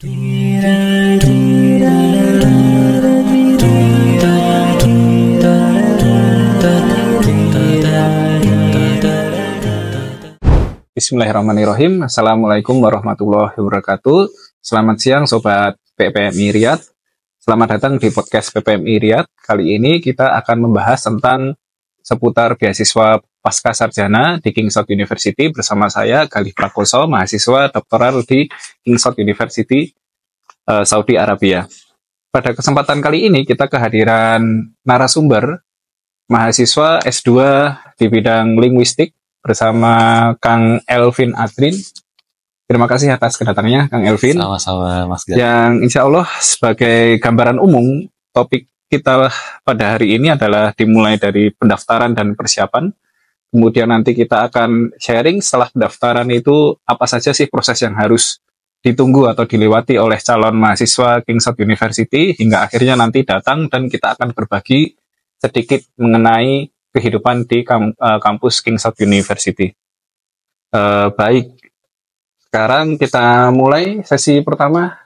Bismillahirrahmanirrahim. Assalamualaikum warahmatullahi wabarakatuh. Selamat siang Sobat PPMI Riyadh. Selamat datang di podcast PPMI Riyadh. Kali ini kita akan membahas tentang seputar beasiswa pasca sarjana di King's Road University bersama saya Galih Prakoso, mahasiswa doktoral di King's Road University, Saudi Arabia. Pada kesempatan kali ini kita kehadiran narasumber mahasiswa S2 di bidang linguistik bersama Kang Elvin Adrin. Terima kasih atas kedatangannya, Kang Elvin. Sama-sama, Mas Galih. Yang insya Allah sebagai gambaran umum, topik kita pada hari ini adalah dimulai dari pendaftaran dan persiapan. Kemudian nanti kita akan sharing setelah pendaftaran itu apa saja sih proses yang harus ditunggu atau dilewati oleh calon mahasiswa King's Road University hingga akhirnya nanti datang dan kita akan berbagi sedikit mengenai kehidupan di kampus King's Road University. Baik, sekarang kita mulai sesi pertama.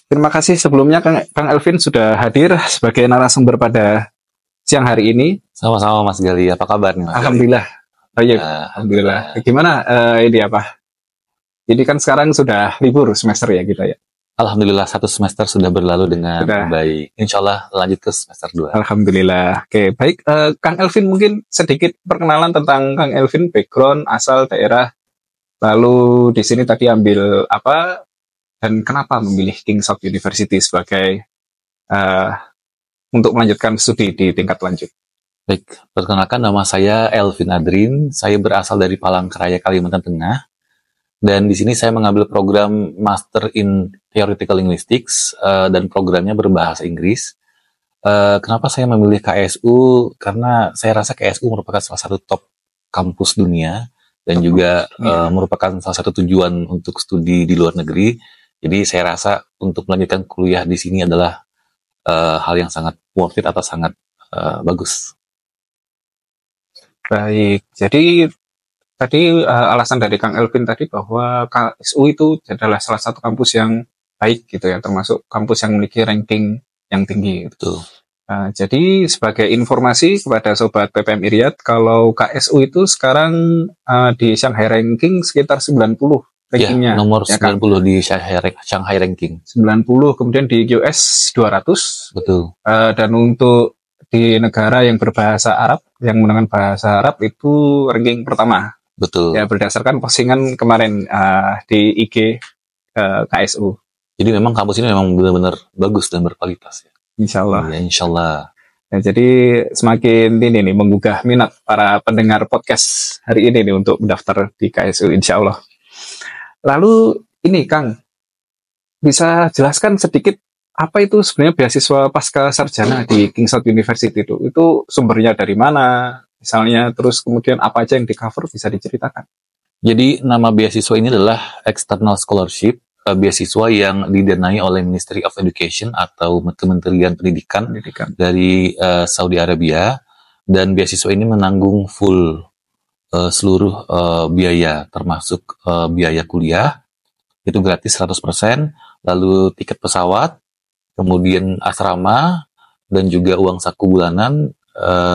Terima kasih sebelumnya Kang Elvin sudah hadir sebagai narasumber pada siang hari ini. Sama-sama Mas Galih, apa kabar nih Mas Alhamdulillah. Baik, alhamdulillah. Gimana ini apa? Jadi kan sekarang sudah libur semester ya kita ya. Alhamdulillah satu semester sudah berlalu dengan baik. Insya Allah lanjut ke semester 2. Alhamdulillah. Oke, baik. Kang Elvin mungkin sedikit perkenalan tentang Kang Elvin, background, asal daerah. Lalu di sini tadi ambil apa dan kenapa memilih King's Road University sebagai untuk melanjutkan studi di tingkat lanjut. Baik, perkenalkan nama saya Elvin Adrin. Saya berasal dari Palangkaraya, Kalimantan Tengah. Dan di sini saya mengambil program Master in Theoretical Linguistics dan programnya berbahasa Inggris. Kenapa saya memilih KSU? Karena saya rasa KSU merupakan salah satu top kampus dunia dan juga merupakan salah satu tujuan untuk studi di luar negeri. Jadi saya rasa untuk melanjutkan kuliah di sini adalah hal yang sangat worth it atau sangat bagus. Baik, jadi tadi alasan dari Kang Elvin tadi bahwa KSU itu adalah salah satu kampus yang baik gitu ya, termasuk kampus yang memiliki ranking yang tinggi. Betul. Jadi sebagai informasi kepada Sobat PPMI Riyadh, kalau KSU itu sekarang di Shanghai Ranking sekitar 90 rankingnya. Ya, nomor ya 90 kan? Di Shanghai Ranking. 90, kemudian di US 200. Betul. Dan untuk di negara yang berbahasa Arab, yang menggunakan bahasa Arab itu ranking pertama. Betul. Ya, berdasarkan postingan kemarin di IG KSU. Jadi memang kampus ini memang benar-benar bagus dan berkualitas ya. Insya Allah. Ya, insya Allah. Ya, jadi semakin ini nih menggugah minat para pendengar podcast hari ini nih untuk mendaftar di KSU insya Allah. Lalu ini Kang, bisa jelaskan sedikit apa itu sebenarnya beasiswa pasca sarjana di King's Road University itu? Itu sumbernya dari mana? Misalnya, terus kemudian apa aja yang di cover bisa diceritakan? Jadi nama beasiswa ini adalah External Scholarship, beasiswa yang didanai oleh Ministry of Education atau Kementerian Pendidikan dari Saudi Arabia, dan beasiswa ini menanggung full seluruh biaya, termasuk biaya kuliah, itu gratis 100%, lalu tiket pesawat, kemudian asrama, dan juga uang saku bulanan,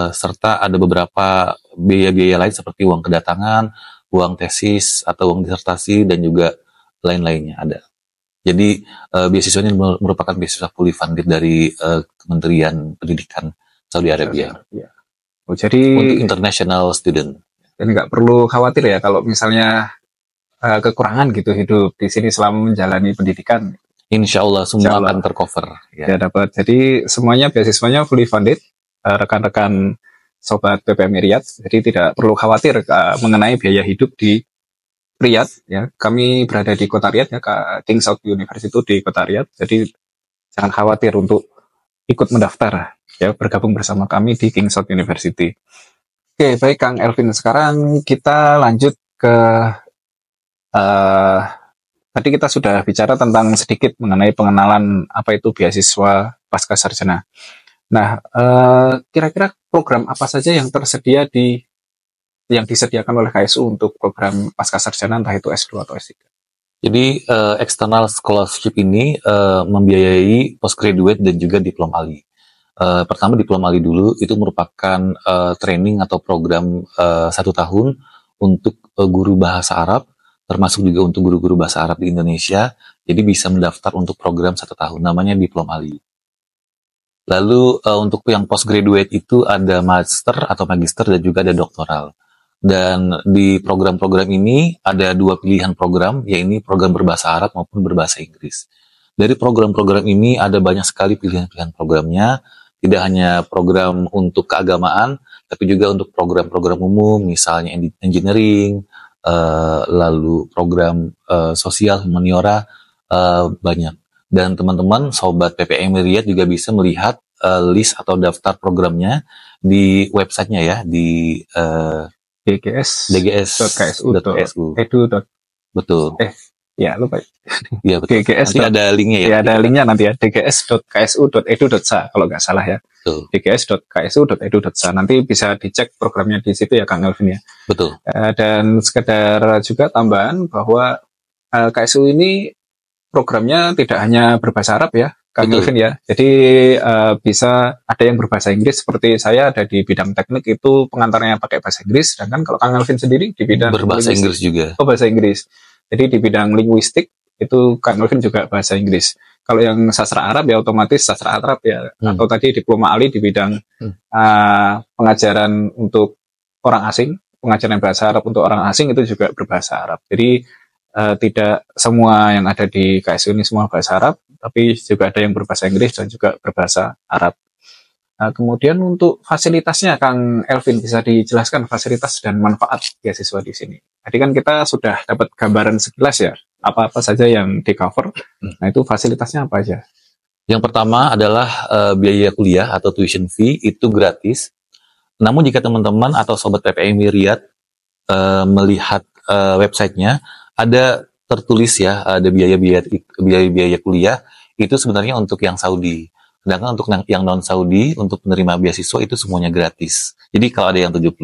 serta ada beberapa biaya-biaya lain seperti uang kedatangan, uang tesis atau uang disertasi, dan juga lain-lainnya ada. Jadi beasiswa ini merupakan beasiswa fully funded dari Kementerian Pendidikan Saudi Arabia. Oh, jadi untuk international student. Jadi nggak perlu khawatir ya kalau misalnya kekurangan gitu hidup di sini selama menjalani pendidikan. Insya Allah semua akan tercover. Ya dapat. Jadi semuanya beasiswanya fully funded. Rekan-rekan Sobat PPMI Riyadh, jadi tidak perlu khawatir mengenai biaya hidup di Riyadh. Ya, kami berada di kota Riyadh ya, King's Road University itu di kota Riyadh. Jadi jangan khawatir untuk ikut mendaftar, ya bergabung bersama kami di King's Road University. Oke, baik Kang Elvin. Sekarang kita lanjut ke tadi kita sudah bicara tentang sedikit mengenai pengenalan apa itu beasiswa pasca sarjana. Nah, kira-kira program apa saja yang tersedia yang disediakan oleh KSU untuk program pasca sarjana, entah itu S2 atau S3? Jadi external scholarship ini membiayai postgraduate dan juga diplom Ali. Pertama diplom Ali dulu itu merupakan training atau program 1 tahun untuk guru bahasa Arab, termasuk juga untuk guru-guru bahasa Arab di Indonesia. Jadi bisa mendaftar untuk program 1 tahun, namanya diplom Ali. Lalu untuk yang postgraduate itu ada master atau magister dan juga ada doktoral. Dan di program-program ini ada 2 pilihan program, yaitu program berbahasa Arab maupun berbahasa Inggris. Dari program-program ini ada banyak sekali pilihan-pilihan programnya, tidak hanya program untuk keagamaan, tapi juga untuk program-program umum, misalnya engineering, lalu program sosial, humaniora, banyak. Dan teman-teman, sobat PPM Riyadh juga bisa melihat list atau daftar programnya di websitenya ya, di dgs.ksu.edu. Betul. Ya lupa. Ya betul. DGS. Nanti ada linknya ya. Ya ada linknya nanti ya. dgs.ksu.edu.sa kalau nggak salah ya. Betul. dgs.ksu.edu.sa nanti bisa dicek programnya di situ ya Kang Elvin ya. Betul. Dan sekedar juga tambahan bahwa KSU ini programnya tidak hanya berbahasa Arab ya. Kang Elvin ya, jadi bisa ada yang berbahasa Inggris seperti saya ada di bidang teknik itu pengantarnya pakai bahasa Inggris, sedangkan kalau Kang Elvin sendiri di bidang berbahasa Inggris juga. Oh bahasa Inggris, jadi di bidang linguistik itu Kang Elvin juga bahasa Inggris. Kalau yang sastra Arab ya otomatis sastra Arab ya, atau tadi diploma Ali di bidang pengajaran untuk orang asing, pengajaran bahasa Arab untuk orang asing itu juga berbahasa Arab. Jadi tidak semua yang ada di KSU ini semua bahasa Arab, tapi juga ada yang berbahasa Inggris dan juga berbahasa Arab. Nah, kemudian untuk fasilitasnya, Kang Elvin bisa dijelaskan fasilitas dan manfaat beasiswa di sini. Tadi kan kita sudah dapat gambaran sekilas ya, apa-apa saja yang di cover. Nah itu fasilitasnya apa aja? Yang pertama adalah biaya kuliah atau tuition fee itu gratis. Namun jika teman-teman atau sobat PPM Riyadh melihat websitenya, ada tertulis ya, ada biaya kuliah itu sebenarnya untuk yang Saudi. Sedangkan untuk yang non-Saudi, untuk penerima beasiswa itu semuanya gratis. Jadi kalau ada yang 70.000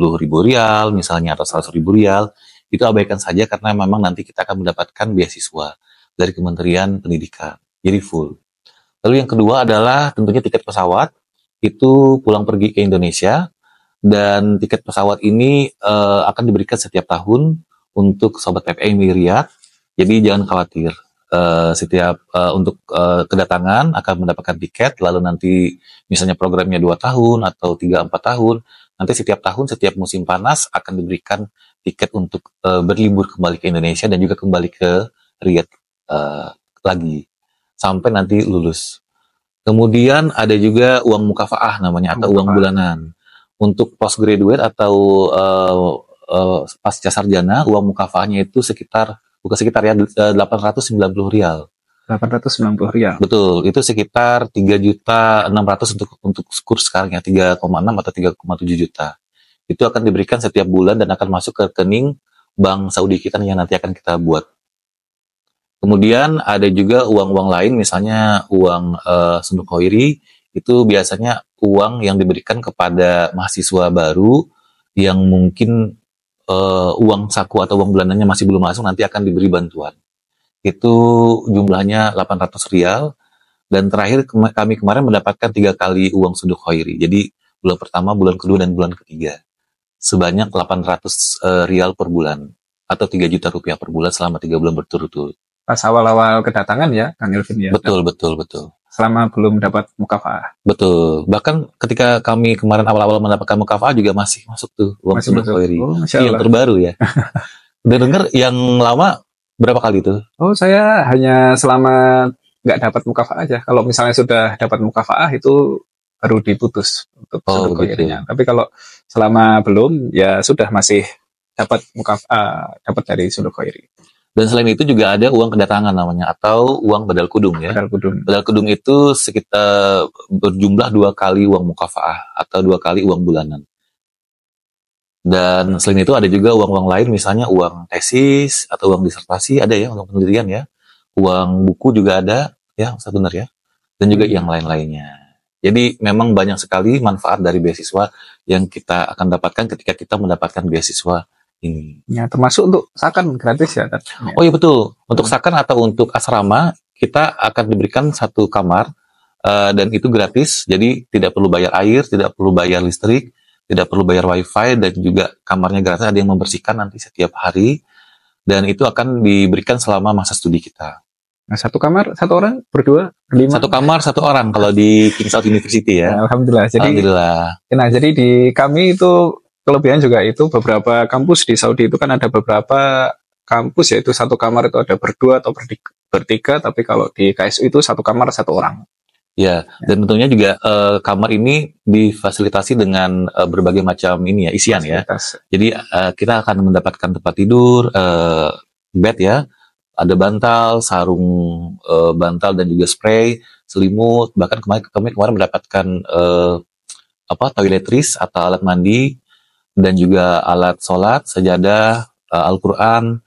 rial misalnya atau 100.000 rial, itu abaikan saja karena memang nanti kita akan mendapatkan beasiswa dari Kementerian Pendidikan. Jadi full. Lalu yang kedua adalah tentunya tiket pesawat, itu pulang pergi ke Indonesia, dan tiket pesawat ini akan diberikan setiap tahun untuk sobat PPM Riyadh. Jadi jangan khawatir, setiap untuk kedatangan akan mendapatkan tiket, lalu nanti misalnya programnya 2 tahun atau 3-4 tahun, nanti setiap tahun, setiap musim panas akan diberikan tiket untuk berlibur kembali ke Indonesia dan juga kembali ke Riyadh lagi, sampai nanti lulus. Kemudian ada juga uang mukafaah namanya, atau uang bulanan. Untuk postgraduate atau pasca sarjana, uang mukafaahnya itu bukan sekitar ya, 890 rial. 890 rial. Betul, itu sekitar 3.600.000 untuk kurs sekarang ya, 3,6 atau 3,7 juta. Itu akan diberikan setiap bulan dan akan masuk ke rekening bank Saudi kita yang nanti akan kita buat. Kemudian ada juga uang-uang lain, misalnya uang sunduk khairi, itu biasanya uang yang diberikan kepada mahasiswa baru yang mungkin uang saku atau uang bulanannya masih belum masuk, nanti akan diberi bantuan. Itu jumlahnya 800 rial, dan terakhir kami kemarin mendapatkan 3 kali uang sunduk khairi. Jadi bulan pertama, bulan kedua, dan bulan ketiga. Sebanyak 800 rial per bulan, atau 3 juta rupiah per bulan selama 3 bulan berturut-turut. Pas awal-awal kedatangan ya, Kang Elvin ya? Betul. Selama belum dapat mukafaah. Betul. Bahkan ketika kami kemarin awal-awal mendapatkan mukafaah juga masih masuk tuh uang sunduk khairi. Yang terbaru ya. Udah dengar yang lama berapa kali tuh? Oh, saya hanya selama nggak dapat mukafaah aja. Kalau misalnya sudah dapat mukafaah itu baru diputus untuk sunduk khairinya. Tapi kalau selama belum, ya sudah masih dapat mukafaah, dapat dari sunduk khairi. Dan selain itu juga ada uang kedatangan namanya, atau uang badal kudung ya. Badal kudung itu sekitar berjumlah 2 kali uang mukafaah atau 2 kali uang bulanan. Dan selain itu ada juga uang-uang lain, misalnya uang tesis atau uang disertasi, ada ya, untuk penelitian ya. Uang buku juga ada ya, benar ya. Dan juga yang lain-lainnya. Jadi memang banyak sekali manfaat dari beasiswa yang kita akan dapatkan ketika kita mendapatkan beasiswa ini. Ya, termasuk untuk sakan gratis ya. Oh iya betul. Untuk sakan atau untuk asrama kita akan diberikan satu kamar dan itu gratis. Jadi tidak perlu bayar air, tidak perlu bayar listrik, tidak perlu bayar wifi dan juga kamarnya gratis. Ada yang membersihkan nanti setiap hari dan itu akan diberikan selama masa studi kita. Nah, satu kamar satu orang, berdua, berlima. Satu kamar satu orang kalau di King Saud University ya. Nah, alhamdulillah. Jadi, alhamdulillah. Nah, jadi di kami itu kelebihan juga itu beberapa kampus di Saudi itu kan ada beberapa kampus yaitu satu kamar itu ada berdua atau bertiga, tapi kalau di KSU itu satu kamar satu orang. Ya, dan tentunya juga kamar ini difasilitasi dengan berbagai macam ini ya isian ya. Jadi kita akan mendapatkan tempat tidur, bed ya, ada bantal, sarung bantal dan juga spray, selimut. Bahkan kami kemarin mendapatkan toiletries atau alat mandi. Dan juga alat sholat, sajadah, Al-Quran,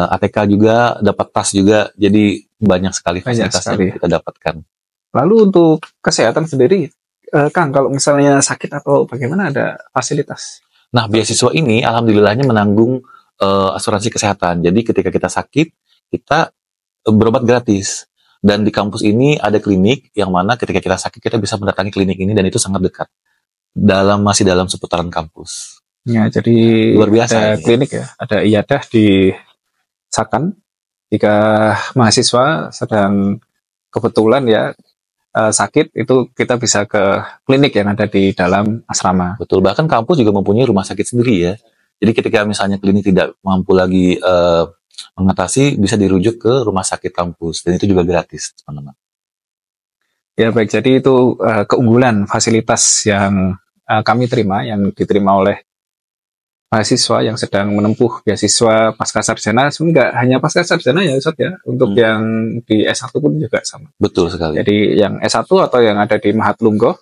ATK juga, dapat tas juga, jadi banyak sekali fasilitas yang kita dapatkan. Lalu untuk kesehatan sendiri, Kang, kalau misalnya sakit atau bagaimana ada fasilitas? Nah, beasiswa ini alhamdulillahnya menanggung asuransi kesehatan, jadi ketika kita sakit, kita berobat gratis. Dan di kampus ini ada klinik, yang mana ketika kita sakit, kita bisa mendatangi klinik ini, dan itu sangat dekat. Masih dalam seputaran kampus. Ya, jadi luar biasa ada klinik ya, ada iyadah di Sakan. Jika mahasiswa sedang kebetulan ya sakit, itu kita bisa ke klinik yang ada di dalam asrama. Betul, bahkan kampus juga mempunyai rumah sakit sendiri ya. Jadi ketika misalnya klinik tidak mampu lagi mengatasi, bisa dirujuk ke rumah sakit kampus, dan itu juga gratis, teman-teman. Ya baik, jadi itu keunggulan fasilitas yang kami terima, yang diterima oleh mahasiswa yang sedang menempuh beasiswa pasca sarjana. Sebenarnya nggak hanya pasca sarjana ya Ustaz ya, untuk yang di S1 pun juga sama. Betul sekali. Jadi yang S1 atau yang ada di Mahat Lunggoh,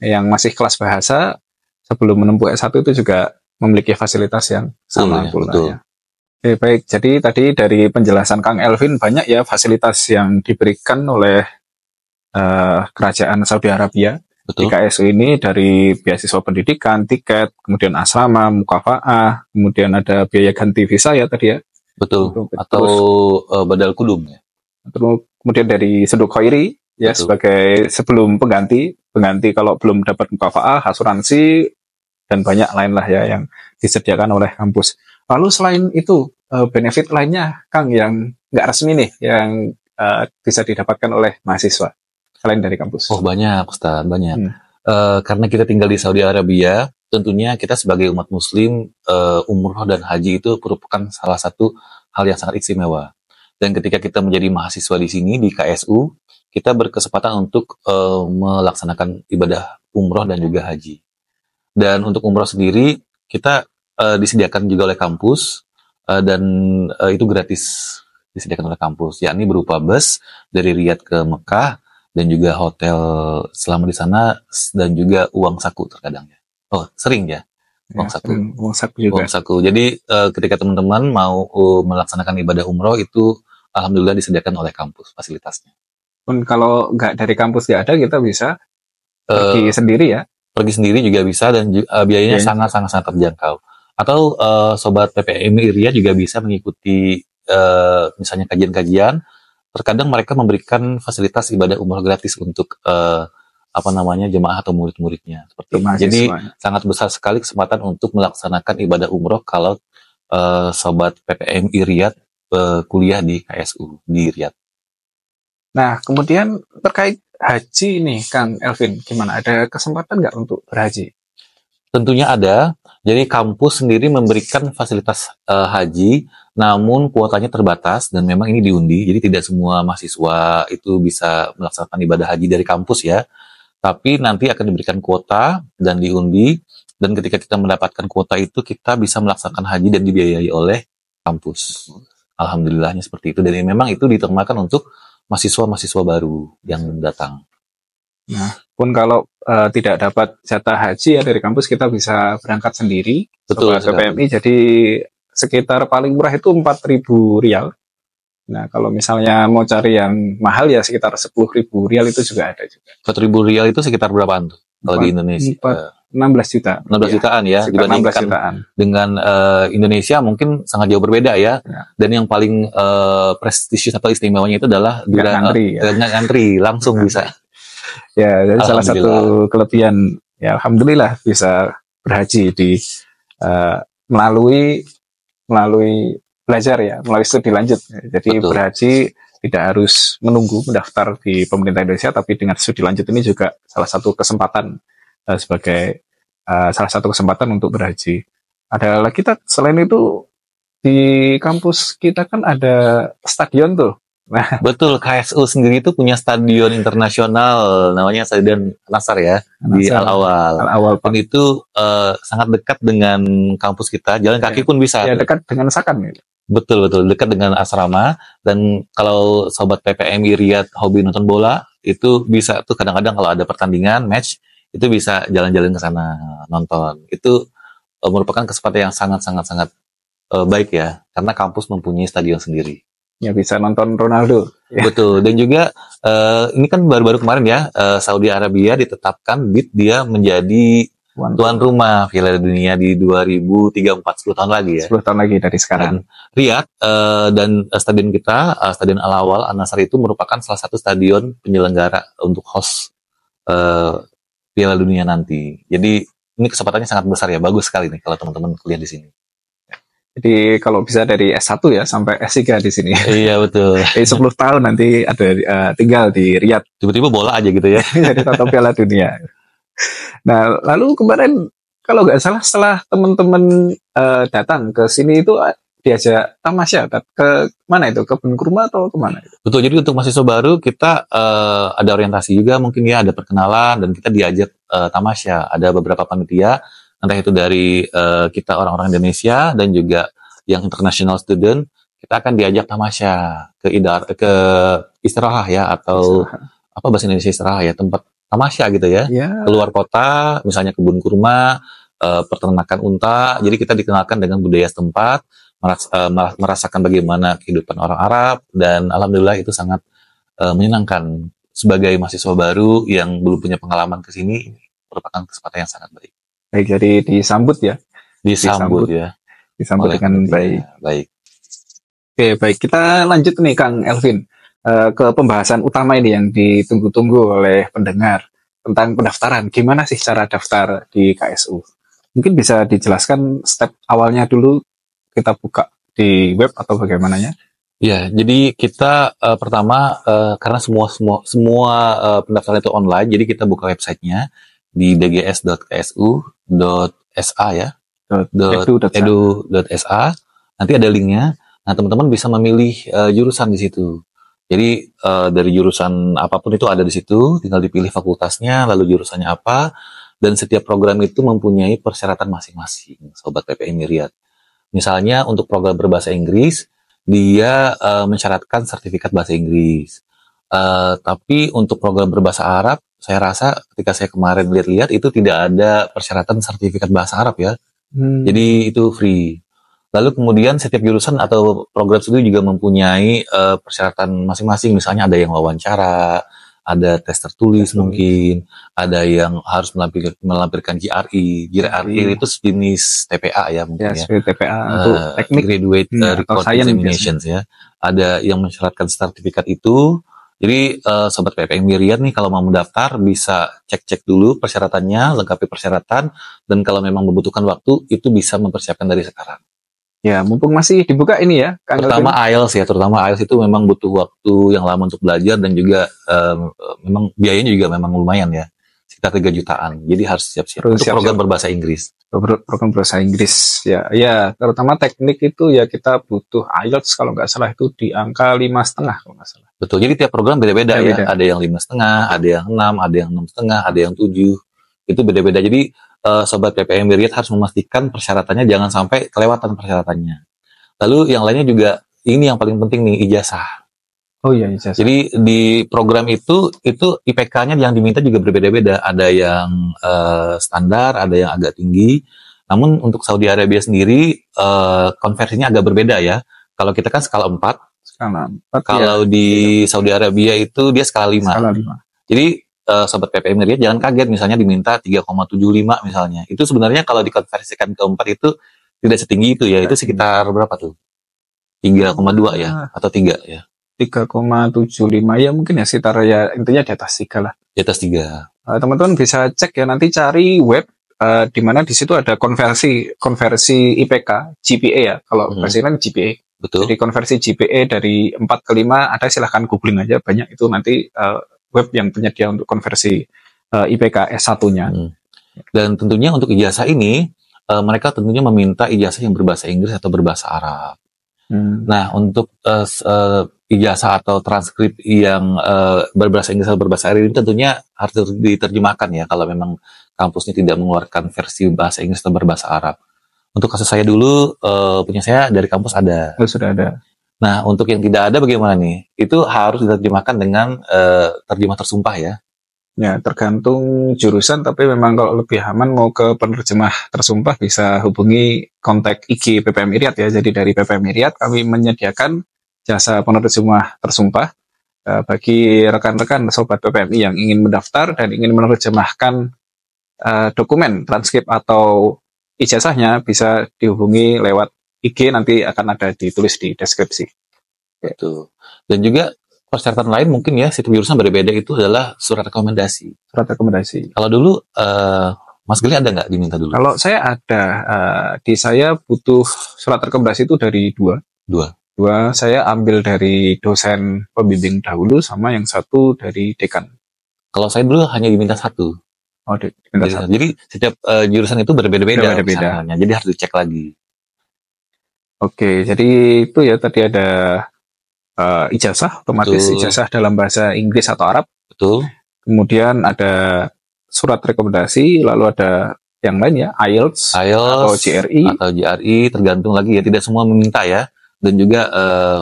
yang masih kelas bahasa, sebelum menempuh S1 itu juga memiliki fasilitas yang sama pula. Betul. Ya. Baik, jadi tadi dari penjelasan Kang Elvin, banyak ya fasilitas yang diberikan oleh kerajaan Saudi Arabia. Betul. Di KSU ini dari beasiswa pendidikan, tiket, kemudian asrama, mukafa'ah, kemudian ada biaya ganti visa ya tadi ya. Betul. Atau badal kudum ya. Kemudian dari Senduk Khairi ya. Betul. Sebagai sebelum pengganti kalau belum dapat mukafa'ah, asuransi dan banyak lain lah ya yang disediakan oleh kampus. Lalu selain itu benefit lainnya Kang yang nggak resmi nih yang bisa didapatkan oleh mahasiswa selain dari kampus? Oh banyak Ustaz, banyak. Karena kita tinggal di Saudi Arabia, tentunya kita sebagai umat muslim, umroh dan haji itu merupakan salah satu hal yang sangat istimewa. Dan ketika kita menjadi mahasiswa di sini, di KSU, kita berkesempatan untuk melaksanakan ibadah umroh dan juga haji. Dan untuk umroh sendiri, kita disediakan juga oleh kampus, dan itu gratis disediakan oleh kampus, yakni berupa bus dari Riyadh ke Mekah, dan juga hotel selama di sana, dan juga uang saku terkadang ya. Oh, sering ya, uang saku. Uang saku juga. Uang saku. Jadi ketika teman-teman mau melaksanakan ibadah umroh itu, alhamdulillah disediakan oleh kampus fasilitasnya. Pun kalau nggak dari kampus nggak ada, kita bisa pergi sendiri ya. Pergi sendiri juga bisa, dan biayanya sangat-sangat terjangkau. Atau sobat PPMI Riyadh juga bisa mengikuti misalnya kajian-kajian. Terkadang mereka memberikan fasilitas ibadah umroh gratis untuk jemaah atau murid-muridnya. Seperti itu. Jadi sangat besar sekali kesempatan untuk melaksanakan ibadah umroh kalau sobat PPMI Riyadh kuliah di KSU di Riyadh. Nah, kemudian terkait haji nih, Kang Elvin, gimana? Ada kesempatan nggak untuk berhaji? Tentunya ada. Jadi kampus sendiri memberikan fasilitas haji, namun kuotanya terbatas dan memang ini diundi. Jadi tidak semua mahasiswa itu bisa melaksanakan ibadah haji dari kampus ya. Tapi nanti akan diberikan kuota dan diundi. Dan ketika kita mendapatkan kuota itu, kita bisa melaksanakan haji dan dibiayai oleh kampus. Alhamdulillahnya seperti itu. Dan memang itu ditemukan untuk mahasiswa-mahasiswa baru yang datang. Nah, pun kalau tidak dapat jatah haji ya dari kampus, kita bisa berangkat sendiri. Betul. Ke PMI, jadi sekitar paling murah itu 4.000 rial. Nah, kalau misalnya mau cari yang mahal ya sekitar 10.000 rial itu juga ada juga. 4.000 rial itu sekitar berapaan tuh kalau di Indonesia? 16 juta. 16 jutaan ya, dibandingkan dengan Indonesia mungkin sangat jauh berbeda ya. Dan yang paling prestisius atau istimewanya itu adalah ngantri langsung bisa. Ya, jadi salah satu kelebihan ya alhamdulillah bisa berhaji di melalui belajar ya, melalui studi lanjut. Jadi berhaji tidak harus menunggu mendaftar di pemerintah Indonesia, tapi dengan studi lanjut ini juga salah satu kesempatan sebagai salah satu kesempatan untuk berhaji. Ada lagi selain itu di kampus kita kan ada stadion tuh. Nah, betul, KSU sendiri itu punya stadion internasional namanya Stadion Nasar ya, di Al-Awal. Dan itu sangat dekat dengan kampus kita, jalan kaki pun bisa. Ya, dekat dengan Sakan gitu. Betul, dekat dengan asrama. Dan kalau sobat PPMI Riyadh hobi nonton bola, itu bisa tuh kadang-kadang kalau ada pertandingan, match, itu bisa jalan-jalan ke sana nonton. Itu merupakan kesempatan yang sangat baik ya, karena kampus mempunyai stadion sendiri. Ya, bisa nonton Ronaldo. Betul, dan juga ini kan baru-baru kemarin ya, Saudi Arabia ditetapkan BID dia menjadi tuan rumah Piala Dunia di 2034, 10 tahun lagi ya. 10 tahun lagi dari sekarang. Dan Riyadh dan stadion kita, Stadion Al-Awal An-Nasr itu merupakan salah satu stadion penyelenggara untuk host Piala Dunia nanti. Jadi ini kesempatannya sangat besar ya, bagus sekali nih kalau teman-teman kuliah di sini. Jadi kalau bisa dari S1 ya sampai S3 di sini. Iya betul. Jadi 10 tahun nanti ada tinggal di Riyadh. Tiba-tiba bola aja gitu ya. Jadi tonton Piala Dunia. Nah, lalu kemarin kalau nggak salah setelah teman-teman datang ke sini itu diajak tamasya ke mana itu? Ke Bengkurma atau kemana? Betul. Jadi untuk mahasiswa baru kita ada orientasi juga mungkin ya, ada perkenalan dan kita diajak tamasya. Ada beberapa panitia, entah itu dari kita orang-orang Indonesia dan juga yang international student, kita akan diajak tamasya ke istirahah ya, atau apa bahasa Indonesia istirahah ya, tempat tamasya gitu ya, keluar kota, misalnya kebun kurma, peternakan unta. Jadi kita dikenalkan dengan budaya setempat, merasakan bagaimana kehidupan orang Arab, dan alhamdulillah itu sangat menyenangkan. Sebagai mahasiswa baru yang belum punya pengalaman ke sini, merupakan kesempatan yang sangat baik. Baik, jadi disambut ya. Disambut ya. Disambut dengan baik. Baik. Oke, baik. Kita lanjut nih Kang Elvin ke pembahasan utama ini yang ditunggu-tunggu oleh pendengar tentang pendaftaran. Gimana sih cara daftar di KSU? Mungkin bisa dijelaskan step awalnya dulu, kita buka di web atau bagaimananya? Ya, jadi kita pertama karena semua pendaftaran itu online, jadi kita buka websitenya di dgs.ksu.sa ya, .edu.sa. Nanti ada linknya. Nah, teman-teman bisa memilih jurusan di situ. Jadi dari jurusan apapun itu ada di situ, tinggal dipilih fakultasnya, lalu jurusannya apa, dan setiap program itu mempunyai persyaratan masing-masing, Sobat PPMI Riyadh. Misalnya untuk program berbahasa Inggris, dia mensyaratkan sertifikat bahasa Inggris. Tapi untuk program berbahasa Arab, saya rasa ketika saya kemarin lihat-lihat itu tidak ada persyaratan sertifikat bahasa Arab ya. Jadi itu free. Lalu kemudian setiap jurusan atau program studi juga mempunyai persyaratan masing-masing. Misalnya ada yang wawancara, ada tes tertulis mungkin, ada yang harus melampirkan GRE. GRE itu sejenis TPA ya mungkin ya. TPA untuk teknik graduate record examinations ya. Ada yang mensyaratkan sertifikat itu. Jadi Sobat PPMI Riyadh nih kalau mau mendaftar bisa cek-cek dulu persyaratannya, lengkapi persyaratan, dan kalau memang membutuhkan waktu itu bisa mempersiapkan dari sekarang. Ya, mumpung masih dibuka ini ya. Terutama IELTS ya, terutama IELTS itu memang butuh waktu yang lama untuk belajar, dan juga memang biayanya juga memang lumayan ya, sekitar 3 jutaan. Jadi harus siap-siap untuk program berbahasa Inggris. Program berbahasa Inggris ya, terutama teknik itu ya kita butuh IELTS kalau nggak salah itu di angka 5,5 kalau nggak salah. Betul, jadi tiap program beda-beda ya. Ada yang 5,5, ada yang 6, ada yang 6,5, ada yang 7. Itu beda-beda. Jadi Sobat PPMI Riyadh harus memastikan persyaratannya jangan sampai kelewatan persyaratannya. Lalu yang lainnya juga, ini yang paling penting nih, ijazah. Oh iya, ijazah. Jadi di program itu IPK-nya yang diminta juga berbeda-beda. Ada yang standar, ada yang agak tinggi. Namun untuk Saudi Arabia sendiri konversinya agak berbeda ya. Kalau kita kan skala 4. Kalau di Saudi Arabia itu dia skala 5. Skala 5. Jadi sobat PPM Riyad jangan kaget misalnya diminta 3,75 misalnya. Itu sebenarnya kalau dikonversikan ke 4 itu tidak setinggi itu ya. Itu sekitar berapa tuh? 3,2 ya atau 3 ya? 3,75 ya mungkin ya sekitar ya intinya di atas 3 lah. Di atas 3. Teman-teman bisa cek ya nanti cari web di mana di situ ada konversi IPK GPA ya. Kalau versi lain GPA. Betul. Jadi konversi GPA dari 4 ke 5 ada, silahkan googling aja, banyak itu nanti web yang penyedia untuk konversi IPK S1-nya. Dan tentunya untuk ijazah ini mereka tentunya meminta ijazah yang berbahasa Inggris atau berbahasa Arab. Nah, untuk ijazah atau transkrip yang berbahasa Inggris atau berbahasa Arab ini tentunya harus diterjemahkan ya kalau memang kampusnya tidak mengeluarkan versi bahasa Inggris atau berbahasa Arab. Untuk kasus saya dulu, punya saya dari kampus ada. Sudah ada. Nah, untuk yang tidak ada bagaimana nih? Itu harus diterjemahkan dengan terjemah tersumpah ya? Ya, tergantung jurusan, tapi memang kalau lebih aman mau ke penerjemah tersumpah bisa hubungi kontak IG PPM Riyad ya. Jadi dari PPM Riyad kami menyediakan jasa penerjemah tersumpah bagi rekan-rekan sobat PPMI yang ingin mendaftar dan ingin menerjemahkan dokumen transkrip atau ijazahnya, bisa dihubungi lewat IG, nanti akan ada ditulis di deskripsi. Betul. Dan juga persyaratan lain mungkin ya, setiap jurusan berbeda, itu adalah surat rekomendasi. Surat rekomendasi. Kalau dulu, Mas Geli ada nggak diminta dulu? Kalau saya ada, di saya butuh surat rekomendasi itu dari dua. Saya ambil dari dosen pembimbing dahulu, sama yang satu dari dekan. Kalau saya dulu hanya diminta satu. Oh, diminta satu. Jadi setiap jurusan itu berbeda-beda. Jadi harus dicek lagi. Oke, jadi itu ya tadi ada ijazah, otomatis ijazah dalam bahasa Inggris atau Arab. Betul. Kemudian ada surat rekomendasi, lalu ada yang lain ya, IELTS atau GRE. Tergantung lagi ya, tidak semua meminta ya. Dan juga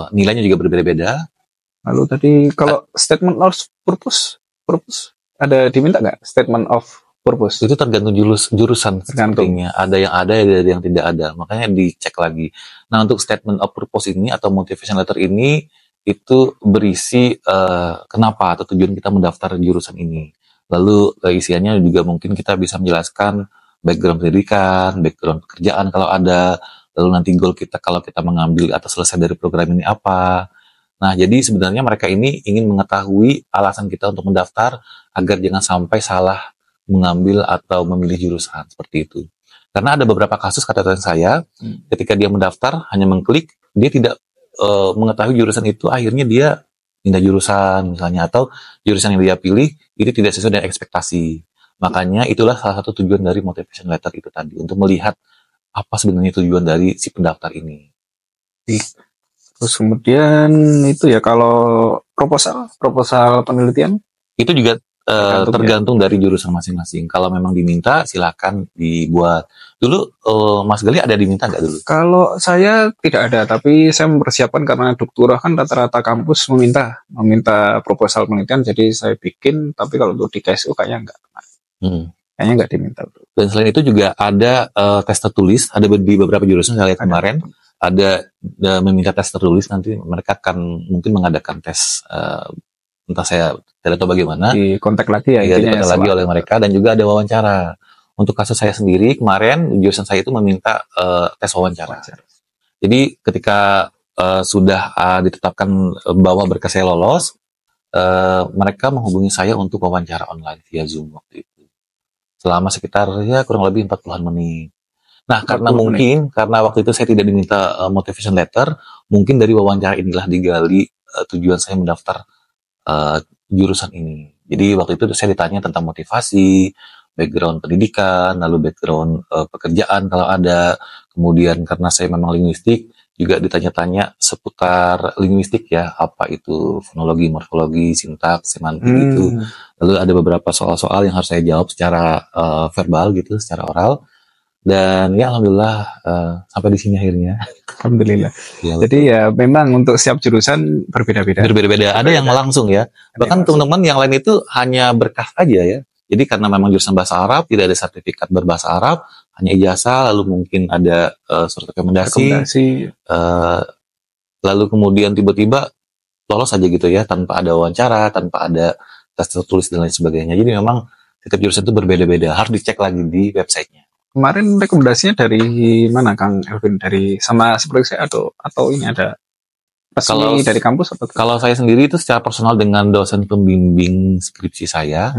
nilainya juga berbeda-beda. Lalu tadi kalau statement of purpose ada diminta nggak? Statement of purpose? Itu tergantung jurusan. Tergantungnya. Ada yang ada yang tidak ada. Makanya dicek lagi. Nah, untuk statement of purpose ini atau motivation letter ini itu berisi kenapa atau tujuan kita mendaftar jurusan ini. Lalu isiannya juga mungkin kita bisa menjelaskan background pendidikan, background pekerjaan kalau ada, lalu nanti goal kita kalau kita mengambil atau selesai dari program ini apa. Nah, jadi sebenarnya mereka ini ingin mengetahui alasan kita untuk mendaftar agar jangan sampai salah mengambil atau memilih jurusan seperti itu. Karena ada beberapa kasus kata dosen saya, ketika dia mendaftar hanya mengklik, dia tidak mengetahui jurusan itu, akhirnya dia pindah jurusan misalnya, atau jurusan yang dia pilih itu tidak sesuai dengan ekspektasi. Makanya itulah salah satu tujuan dari motivation letter itu tadi, untuk melihat apa sebenarnya tujuan dari si pendaftar ini. Terus kemudian itu ya, kalau proposal penelitian itu juga tergantung dari jurusan masing-masing. Kalau memang diminta, silakan dibuat. Dulu Mas Geli ada diminta nggak dulu? Kalau saya tidak ada, tapi saya mempersiapkan karena doktora kan rata-rata kampus meminta proposal penelitian, jadi saya bikin. Tapi kalau untuk di KSU kayaknya nggak. Kayaknya nggak diminta. Dan selain itu juga ada tes tertulis. Ada di beberapa jurusan saya lihat kemarin ada meminta tes tertulis. Nanti mereka akan mungkin mengadakan tes. Entah saya tidak tahu bagaimana. Di kontak lagi ya. Iya, dikontak lagi oleh mereka, dan juga ada wawancara. Untuk kasus saya sendiri kemarin jurusan saya itu meminta tes wawancara. Jadi ketika sudah ditetapkan bahwa berkas saya lolos, mereka menghubungi saya untuk wawancara online via Zoom waktu itu. Selama sekitar ya kurang lebih 40-an menit. Nah, karena waktu itu saya tidak diminta motivation letter, mungkin dari wawancara inilah digali tujuan saya mendaftar jurusan ini. Jadi waktu itu saya ditanya tentang motivasi, background pendidikan, lalu background pekerjaan kalau ada. Kemudian karena saya memang linguistik, juga ditanya-tanya seputar linguistik ya, apa itu fonologi, morfologi, sintaks, semantik gitu. Lalu ada beberapa soal-soal yang harus saya jawab secara verbal gitu, secara oral. Dan ya alhamdulillah sampai di sini akhirnya. Alhamdulillah. Ya, jadi ya memang untuk setiap jurusan berbeda-beda. Ada yang langsung ya. Bahkan teman-teman yang lain itu hanya berkas aja ya. Jadi karena memang jurusan bahasa Arab, tidak ada sertifikat berbahasa Arab, hanya ijazah, lalu mungkin ada surat rekomendasi. Lalu kemudian tiba-tiba lolos aja gitu ya, tanpa ada wawancara, tanpa ada tes tertulis dan lain sebagainya. Jadi memang setiap jurusan itu berbeda-beda, harus dicek lagi di websitenya. Kemarin rekomendasinya dari mana Kang Elvin? Dari sama seperti saya atau ini ada resmi dari kampus atau? Kalau saya sendiri itu secara personal dengan dosen pembimbing skripsi saya,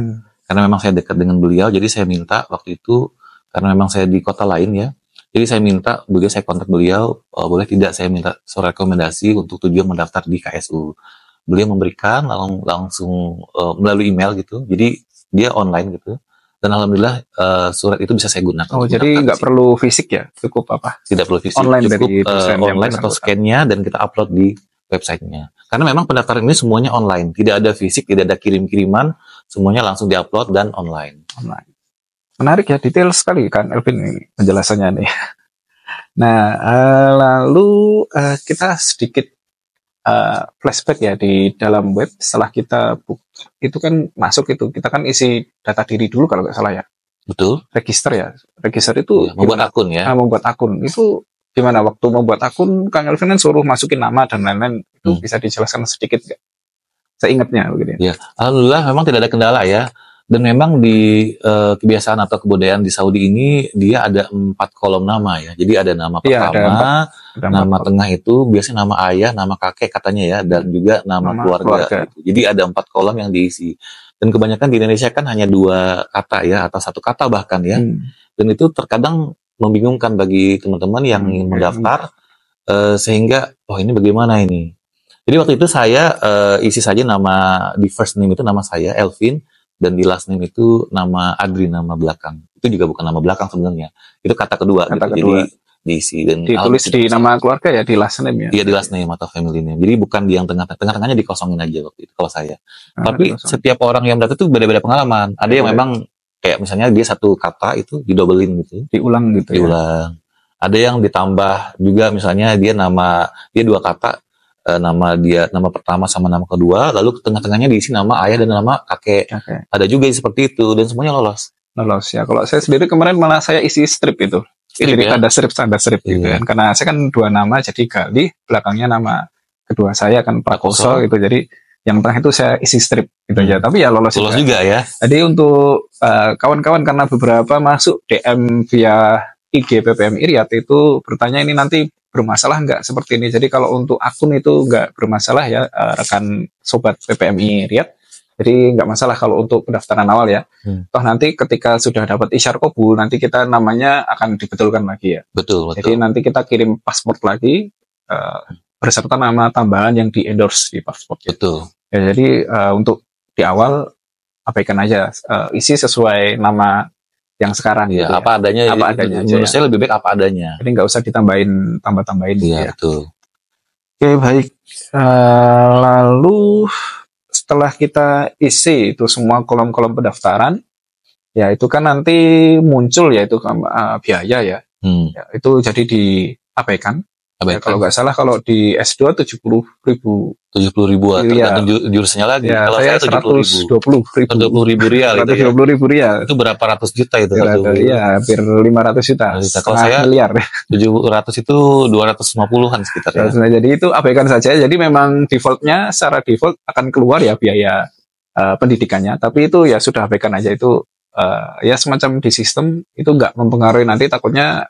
karena memang saya dekat dengan beliau, jadi saya minta waktu itu, karena memang saya di kota lain ya, jadi saya minta beliau, saya kontak beliau, boleh tidak saya minta surat rekomendasi untuk tujuan mendaftar di KSU. Beliau memberikan langsung melalui email gitu, jadi dia online gitu. Dan alhamdulillah surat itu bisa saya gunakan. Oh, jadi nggak perlu fisik ya? Cukup apa? Tidak perlu fisik. Online cukup dari online atau scan-nya dan kita upload di websitenya. Karena memang pendaftaran ini semuanya online. Tidak ada fisik, tidak ada kirim-kiriman. Semuanya langsung diupload dan online. Menarik ya, detail sekali kan Elvin ini penjelasannya nih. Nah, lalu kita sedikit flashback ya di dalam web. Setelah kita itu kan masuk itu, kita kan isi data diri dulu kalau nggak salah ya. Betul. Register itu membuat akun ya. Membuat akun itu gimana waktu membuat akun? Kang Elvin kan suruh masukin nama dan lain-lain. Itu bisa dijelaskan sedikit nggak? Saya ingatnya begini. Ya, alhamdulillah memang tidak ada kendala ya. Dan memang di kebiasaan atau kebudayaan di Saudi ini dia ada 4 kolom nama ya. Jadi ada nama pertama, nama tengah itu biasanya nama ayah, nama kakek katanya ya, dan juga nama keluarga. Gitu. Jadi ada 4 kolom yang diisi. Dan kebanyakan di Indonesia kan hanya 2 kata ya, atau 1 kata bahkan ya. Dan itu terkadang membingungkan bagi teman-teman yang ingin mendaftar, sehingga ini bagaimana ini. Jadi waktu itu saya isi saja nama, di first name itu nama saya Elvin, dan di last name itu nama Adri, nama belakang. Itu juga bukan nama belakang sebenarnya. Itu kata kedua. Jadi diisi dan ditulis di nama keluarga ya, di last name ya. Iya, di last name atau family name. Jadi bukan di yang tengah-tengahnya dikosongin aja waktu itu kalau saya. Tapi setiap orang yang daftar itu beda-beda pengalaman. Ada yang memang kayak misalnya dia 1 kata itu didobelin gitu. Diulang gitu. Diulang. Ada yang ditambah juga, misalnya dia 2 kata. Nama pertama sama nama kedua, lalu tengah-tengahnya diisi nama ayah dan nama kakek. Ada juga yang seperti itu, dan semuanya lolos ya. Kalau saya sendiri kemarin malah saya isi strip itu. Jadi tanda strip gitu kan. Karena saya kan 2 nama, jadi Gali, belakangnya nama kedua saya kan Prakoso gitu. Jadi yang tengah itu saya isi strip gitu aja. Tapi ya lolos juga ya. Jadi untuk kawan-kawan, karena beberapa masuk DM via IG PPM Iriat itu bertanya ini nanti bermasalah nggak seperti ini. Jadi kalau untuk akun itu nggak bermasalah ya, rekan sobat PPMI Riyadh. Jadi nggak masalah kalau untuk pendaftaran awal ya. Toh nanti ketika sudah dapat isyar qabul, nanti kita namanya akan dibetulkan lagi ya. Betul. Jadi nanti kita kirim paspor lagi beserta nama tambahan yang di endorse di paspor. Betul. Ya, jadi untuk di awal abaikan aja, isi sesuai nama yang sekarang ya, gitu apa adanya. Menurut saya lebih baik apa adanya. Jadi nggak usah ditambahin tambah-tambahin. Iya, betul. Oke, baik. Lalu setelah kita isi itu semua kolom-kolom pendaftaran, ya itu kan nanti muncul ya itu biaya ya. Ya itu jadi diabaikan. Ya, kalau nggak salah kalau di S2 70.000 tergantung jurusannya lagi. Ya, kalau saya 120.000 rial itu 120.000 rial. Itu berapa ratus juta itu? Iya, hampir 500 juta. Kalau saya miliar. 700 itu 250-an sekitar ya. Nah, jadi itu abaikan saja. Jadi memang defaultnya secara default akan keluar ya biaya pendidikannya. Tapi itu ya sudah abaikan aja, itu ya semacam di sistem itu nggak mempengaruhi. Nanti takutnya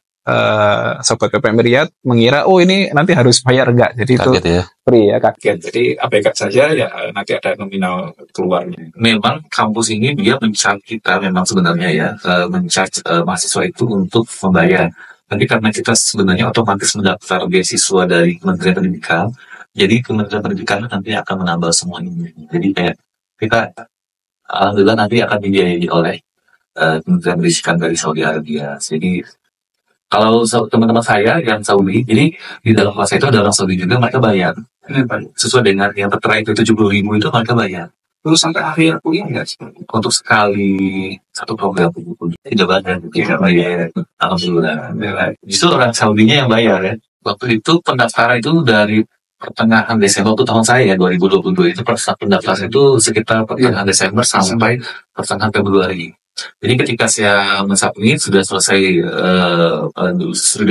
sobat PPM Riyadh mengira ini nanti harus bayar, enggak, jadi kaget itu free ya, kaget. Jadi abaikan saja ya, nanti ada nominal keluarnya. Memang kampus ini dia men-charge kita memang sebenarnya ya, men-charge mahasiswa itu untuk membayar. Tapi karena kita sebenarnya otomatis mendaftar beasiswa dari Kementerian Pendidikan, jadi Kementerian Pendidikan nanti akan menambah semua ini. Jadi kayak kita alhamdulillah nanti akan dibiayai oleh Kementerian Pendidikan dari Saudi Arabia. Jadi kalau teman-teman saya yang Saudi, jadi di dalam kelas itu ada orang Saudi juga, mereka bayar. Sesuai dengan yang tertera itu 70.000 itu mereka bayar. Terus sampai akhir kuliah nggak sih? Untuk sekali 1 program tidak bayar. Alhamdulillah. Justru orang Saudinya yang bayar ya. Waktu itu pendaftaran itu dari pertengahan Desember, waktu tahun saya ya 2022 itu pendaftaran itu sekitar pertengahan Desember sampai pertengahan Februari. Jadi ketika saya mensubmit sudah selesai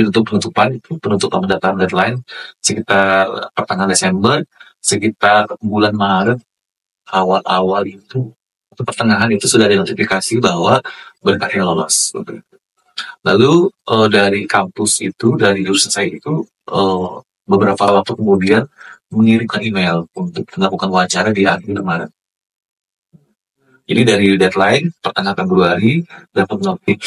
untuk penutupan pendaftaran deadline sekitar pertengahan Desember, sekitar bulan Maret awal-awal itu pertengahan itu sudah ada notifikasi bahwa berkasnya lolos. Lalu dari kampus itu, dari jurusan saya itu, beberapa waktu kemudian mengirimkan email untuk melakukan wawancara di akhir Maret. Jadi dari deadline pertengahan Februari dapat notif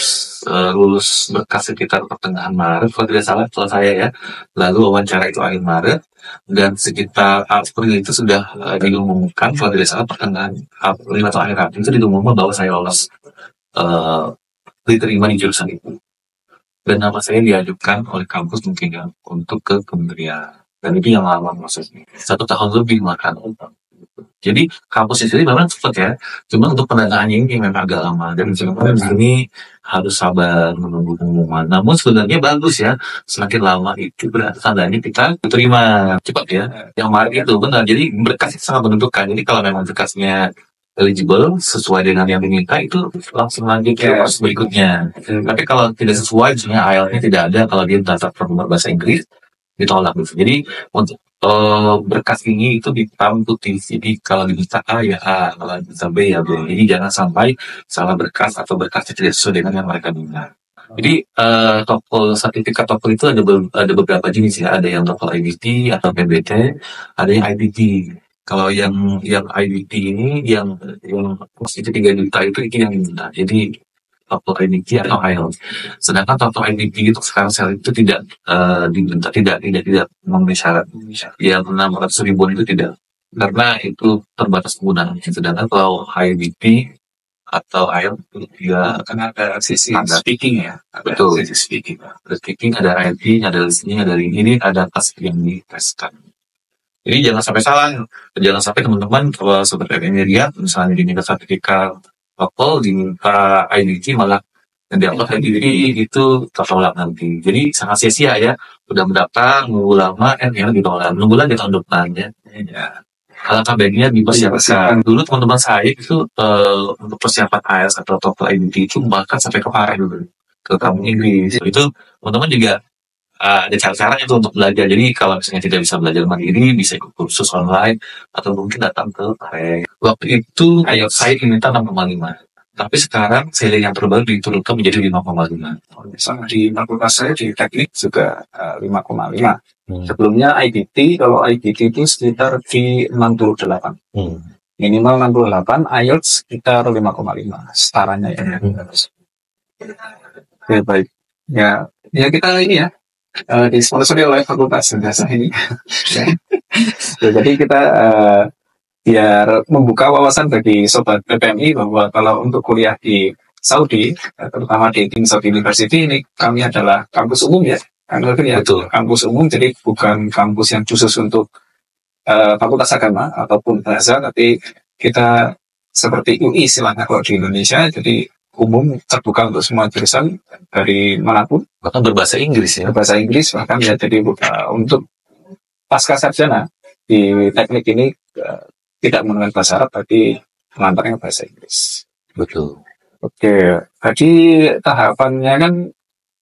lulus berkas sekitar pertengahan Maret, kalau tidak salah saya ya. Lalu wawancara itu akhir Maret, dan sekitar April itu sudah diumumkan, kalau tidak salah pertengahan April atau akhir April itu diumumkan bahwa saya lolos diterima di jurusan itu. Dan nama saya diajukan oleh kampus mungkin ya untuk ke kementerian. Dan itu yang lama prosesnya. 1 tahun lebih makan. Jadi kampus sendiri memang cepat ya. Cuma untuk pendanaannya ini memang agak lama. Dan sebenarnya di sini harus sabar menunggu pengumuman. Namun sebenarnya bagus ya. Semakin lama itu berarti tandanya kita diterima cepat ya. Yang Maret itu benar. Jadi berkas itu sangat menentukan. Jadi kalau memang berkasnya eligible sesuai dengan yang diminta, itu langsung lanjut ke proses berikutnya. Tapi kalau tidak sesuai, misalnya IELTS-nya tidak ada, kalau dia daftar formulir bahasa Inggris, ditolak gitu. Jadi untuk berkas ini itu hitam putih. Jadi kalau diminta A ya A, kalau diminta B ya B. Jadi jangan sampai salah berkas atau berkasnya tidak sesuai dengan yang mereka minta. Jadi TOEFL, sertifikat TOEFL itu ada beberapa jenis ya. Ada yang TOEFL IBT atau PBT, ada yang IBT. Kalau yang IBT ini yang itu 3 juta itu yang diminta. Jadi TOEFL IBT atau IELTS. Sedangkan TOEFL IBT itu sekarang itu tidak diminta, tidak memenuhi syarat. Yang 600 ribuan itu tidak, karena itu terbatas penggunaan. Sedangkan kalau IBT atau IELTS juga akan ada sisi speaking ya. Betul, sisi speaking. Ada speaking, ada writing, ada listening, ada ini ada tes yang diteskan. Jadi jangan sampai salah, jangan sampai teman-teman kalau sobat PPM lihat misalnya diminta sertifikat TOEFL, diminta IBT malah dianggap IBT itu tertolak nanti. Jadi sangat sia-sia ya, udah mendaftar nunggu lama, yang ditolak, nunggu lagi tahun depan ya. Alangkah baiknya dipersiapkan dulu teman-teman saya itu untuk persiapan IELTS atau TOEFL IBT itu bahkan sampai ke Paris dulu, ke kampus Inggris. Itu teman-teman juga ada cara-caranya itu untuk belajar. Jadi kalau misalnya tidak bisa belajar mandiri, bisa ikut kursus online atau mungkin datang ke Paris. Waktu itu saya diminta 6,5. Tapi sekarang seiring yang terbaru diturunkan menjadi 5,5. Sama di fakultas saya di teknik juga 5,5. Sebelumnya IBT, kalau IBT itu sekitar di 68. Minimal 68, IELTS sekitar 5,5. Setaranya ya. Oke, baik. Ya kita ini ya. Disponsori oleh fakultas jasa ini. Jadi kita biar membuka wawasan bagi sobat PPMI bahwa kalau untuk kuliah di Saudi, terutama di King Saudi University, ini kami adalah kampus umum ya. Betul. Kampus umum, jadi bukan kampus yang khusus untuk fakultas agama ataupun bahasa, tapi kita seperti UI istilahnya kalau di Indonesia, jadi umum terbuka untuk semua jurusan dari manapun, bahkan berbahasa Inggris ya. Berbahasa Inggris bahkan ya, jadi untuk pasca sarjana di teknik ini tidak menggunakan bahasa Arab, tapi pengantarnya bahasa Inggris. Betul. Oke, tadi tahapannya kan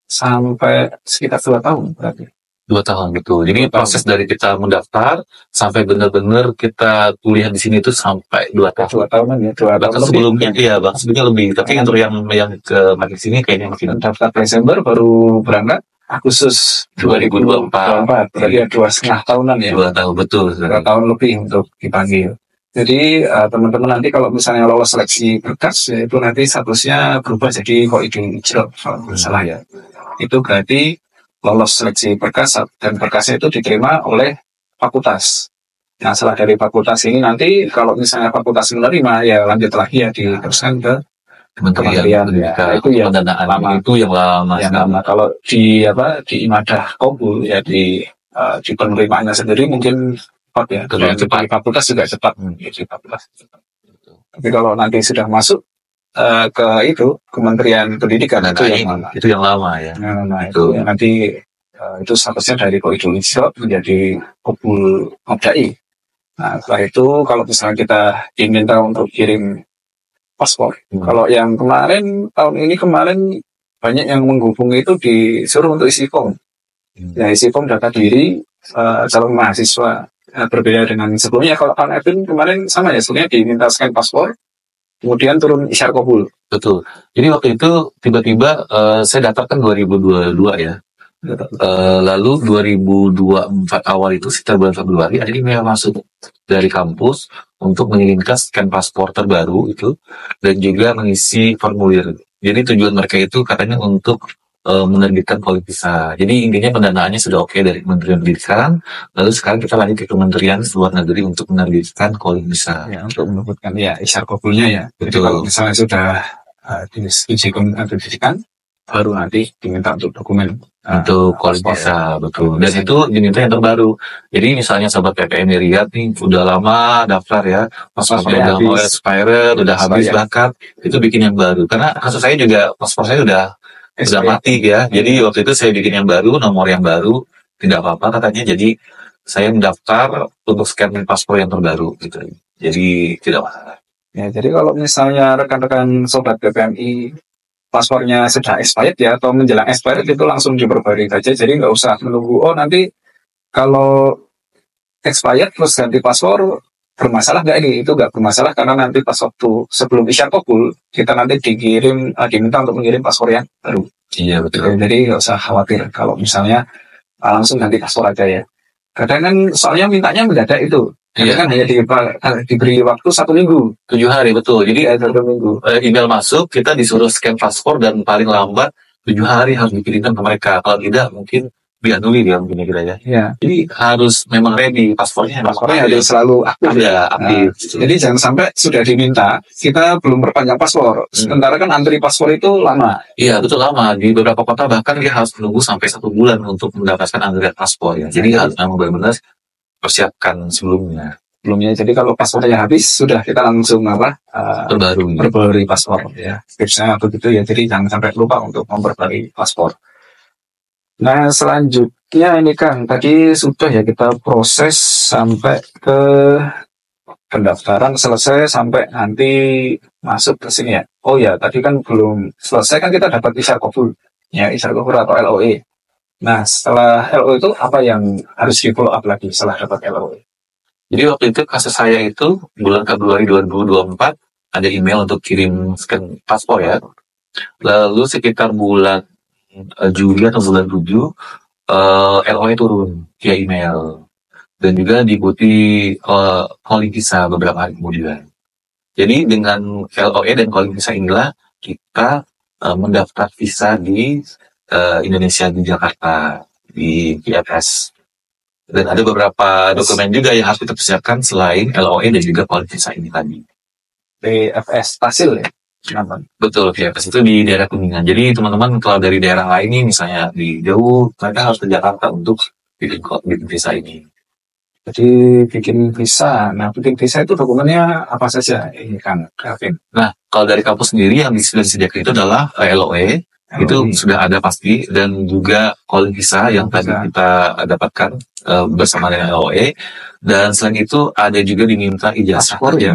sampai sekitar 2 tahun berarti. 2 tahun betul. Jadi proses dari kita mendaftar sampai benar-benar kita kuliah di sini itu sampai 2 tahun. 2 tahunan ya. 2 tahun sebelumnya iya, bahkan sebelumnya lebih. Tapi untuk yang ke makin sini kayaknya makin daftar Desember baru berangkat Agustus 2024. Berarti ya 2,5 tahunan ya. 2 tahun betul. 2 tahun lebih untuk dipanggil. Jadi teman-teman nanti kalau misalnya lolos seleksi berkas, ya itu nanti statusnya berubah jadi Qaidul Ijra kalau salah ya. Itu berarti lolos seleksi berkas dan berkasnya itu diterima oleh fakultas. Nah setelah dari fakultas ini nanti kalau misalnya fakultas menerima ya lanjut lagi ya diteruskan ke kementerian ya. Itu yang lama. Itu yang lama. Yang lama. Kalau di imadah kabul ya di penerimaannya sendiri mungkin cepat ya. Cepat. Di fakultas juga cepat. Di fakultas cepat. Tapi kalau nanti sudah masuk ke Kementerian Pendidikan itu yang lama ya. Nah, itu ya, nanti itu statusnya dari Qaidul Ijra menjadi Qabul Mabda'i. Nah, setelah itu kalau misalnya kita diminta untuk kirim paspor. Kalau yang tahun ini banyak yang menghubungi itu disuruh untuk isi form. Ya, isi form data diri calon mahasiswa. Berbeda dengan sebelumnya. Kalau tahun April kemarin sama ya, sebelumnya diminta scan paspor. kemudian turun isyar kabul. Betul. Jadi waktu itu tiba-tiba saya daftarkan 2022 ya. Lalu 2024 awal itu sekitar bulan Februari ada email masuk dari kampus untuk mengirimkan scan paspor terbaru itu dan juga mengisi formulir. Jadi tujuan mereka itu katanya untuk menerbitkan polis visa. Jadi intinya pendanaannya sudah oke dari Kementerian Pendidikan. Lalu sekarang kita lanjut ke Kementerian Luar Negeri untuk menerbitkan polis visa. Ya, untuk menerbitkan ya isyar kabulnya ya. Jadi kalau misalnya sudah disetujui Kementerian Pendidikan, baru nanti diminta untuk dokumen untuk polis visa, betul. Dan itu diminta yang terbaru. Jadi misalnya sahabat PPM lihat nih udah lama daftar ya, paspornya udah mau expired, udah habis bahkan, itu bikin yang baru. Karena kasus saya juga paspor saya udah mati ya. Jadi waktu itu saya bikin yang baru, nomor yang baru, tidak apa-apa katanya. Jadi saya mendaftar untuk scan paspor yang terbaru gitu. Jadi tidak masalah. Ya, jadi kalau misalnya rekan-rekan sobat PPMI paspornya sudah expired ya atau menjelang expired itu langsung diperbarui saja, jadi nggak usah menunggu nanti kalau expired terus ganti paspor bermasalah nggak ini, itu nggak bermasalah karena nanti pas waktu sebelum isyar kabul kita nanti diminta untuk mengirim paspor yang baru. Iya betul. Jadi nggak usah khawatir kalau misalnya langsung ganti paspor aja ya. Kadang kan soalnya mintanya mendadak itu. Iya. Kan hanya diberi waktu 1 minggu, 7 hari betul. Jadi 1 minggu. Email masuk, kita disuruh scan paspor dan paling lambat 7 hari harus dikirimkan ke mereka. Kalau tidak mungkin dianulir ya mungkin kira ya. Iya. Jadi harus memang ready paspornya harus selalu aktif. Aktif. Jadi jangan sampai sudah diminta kita belum perpanjang paspor. Sementara kan antri paspor itu lama. Iya betul lama. Di beberapa kota bahkan dia harus menunggu sampai 1 bulan untuk mendapatkan antrian paspor ya. Jadi harus memang benar-benar persiapkan sebelumnya. Jadi kalau paspornya habis sudah kita langsung perbarui paspor ya. Tipsnya begitu ya. Jadi jangan sampai lupa untuk memperbarui paspor. Nah selanjutnya ini Kang, tadi sudah ya kita proses sampai ke pendaftaran selesai sampai nanti masuk ke sini ya. Oh ya tadi kan belum selesai kan kita dapat isyar kabul ya, isyar kabul atau LOE. Nah setelah LOE itu apa yang harus di follow up lagi setelah dapat LOE? Jadi waktu itu kasus saya itu bulan Februari 2024 ada email untuk kirim scan paspor ya. Lalu sekitar bulan Juli atau bulan 7 LOE turun via email dan juga diikuti calling visa beberapa hari kemudian. Jadi dengan LOE dan calling visa inilah kita mendaftar visa di Indonesia di Jakarta di VFS. Dan ada beberapa dokumen juga yang harus kita persiapkan selain LOE dan juga calling visa ini tadi. VFS Tasil ya? Betul, VFS itu di daerah Kuningan. Jadi teman-teman kalau dari daerah lain nih, misalnya di jauh, mereka harus ke Jakarta untuk bikin visa ini. Jadi bikin visa. Nah, bikin visa itu dokumennya apa saja ini Kang Kelvin? Nah, kalau dari kampus sendiri yang sudah disediakan itu adalah LOE. Itu sudah ada pasti, dan juga calling visa yang tadi kita dapatkan bersama dengan LOE. Dan selain itu ada juga diminta ijazah paspor ya,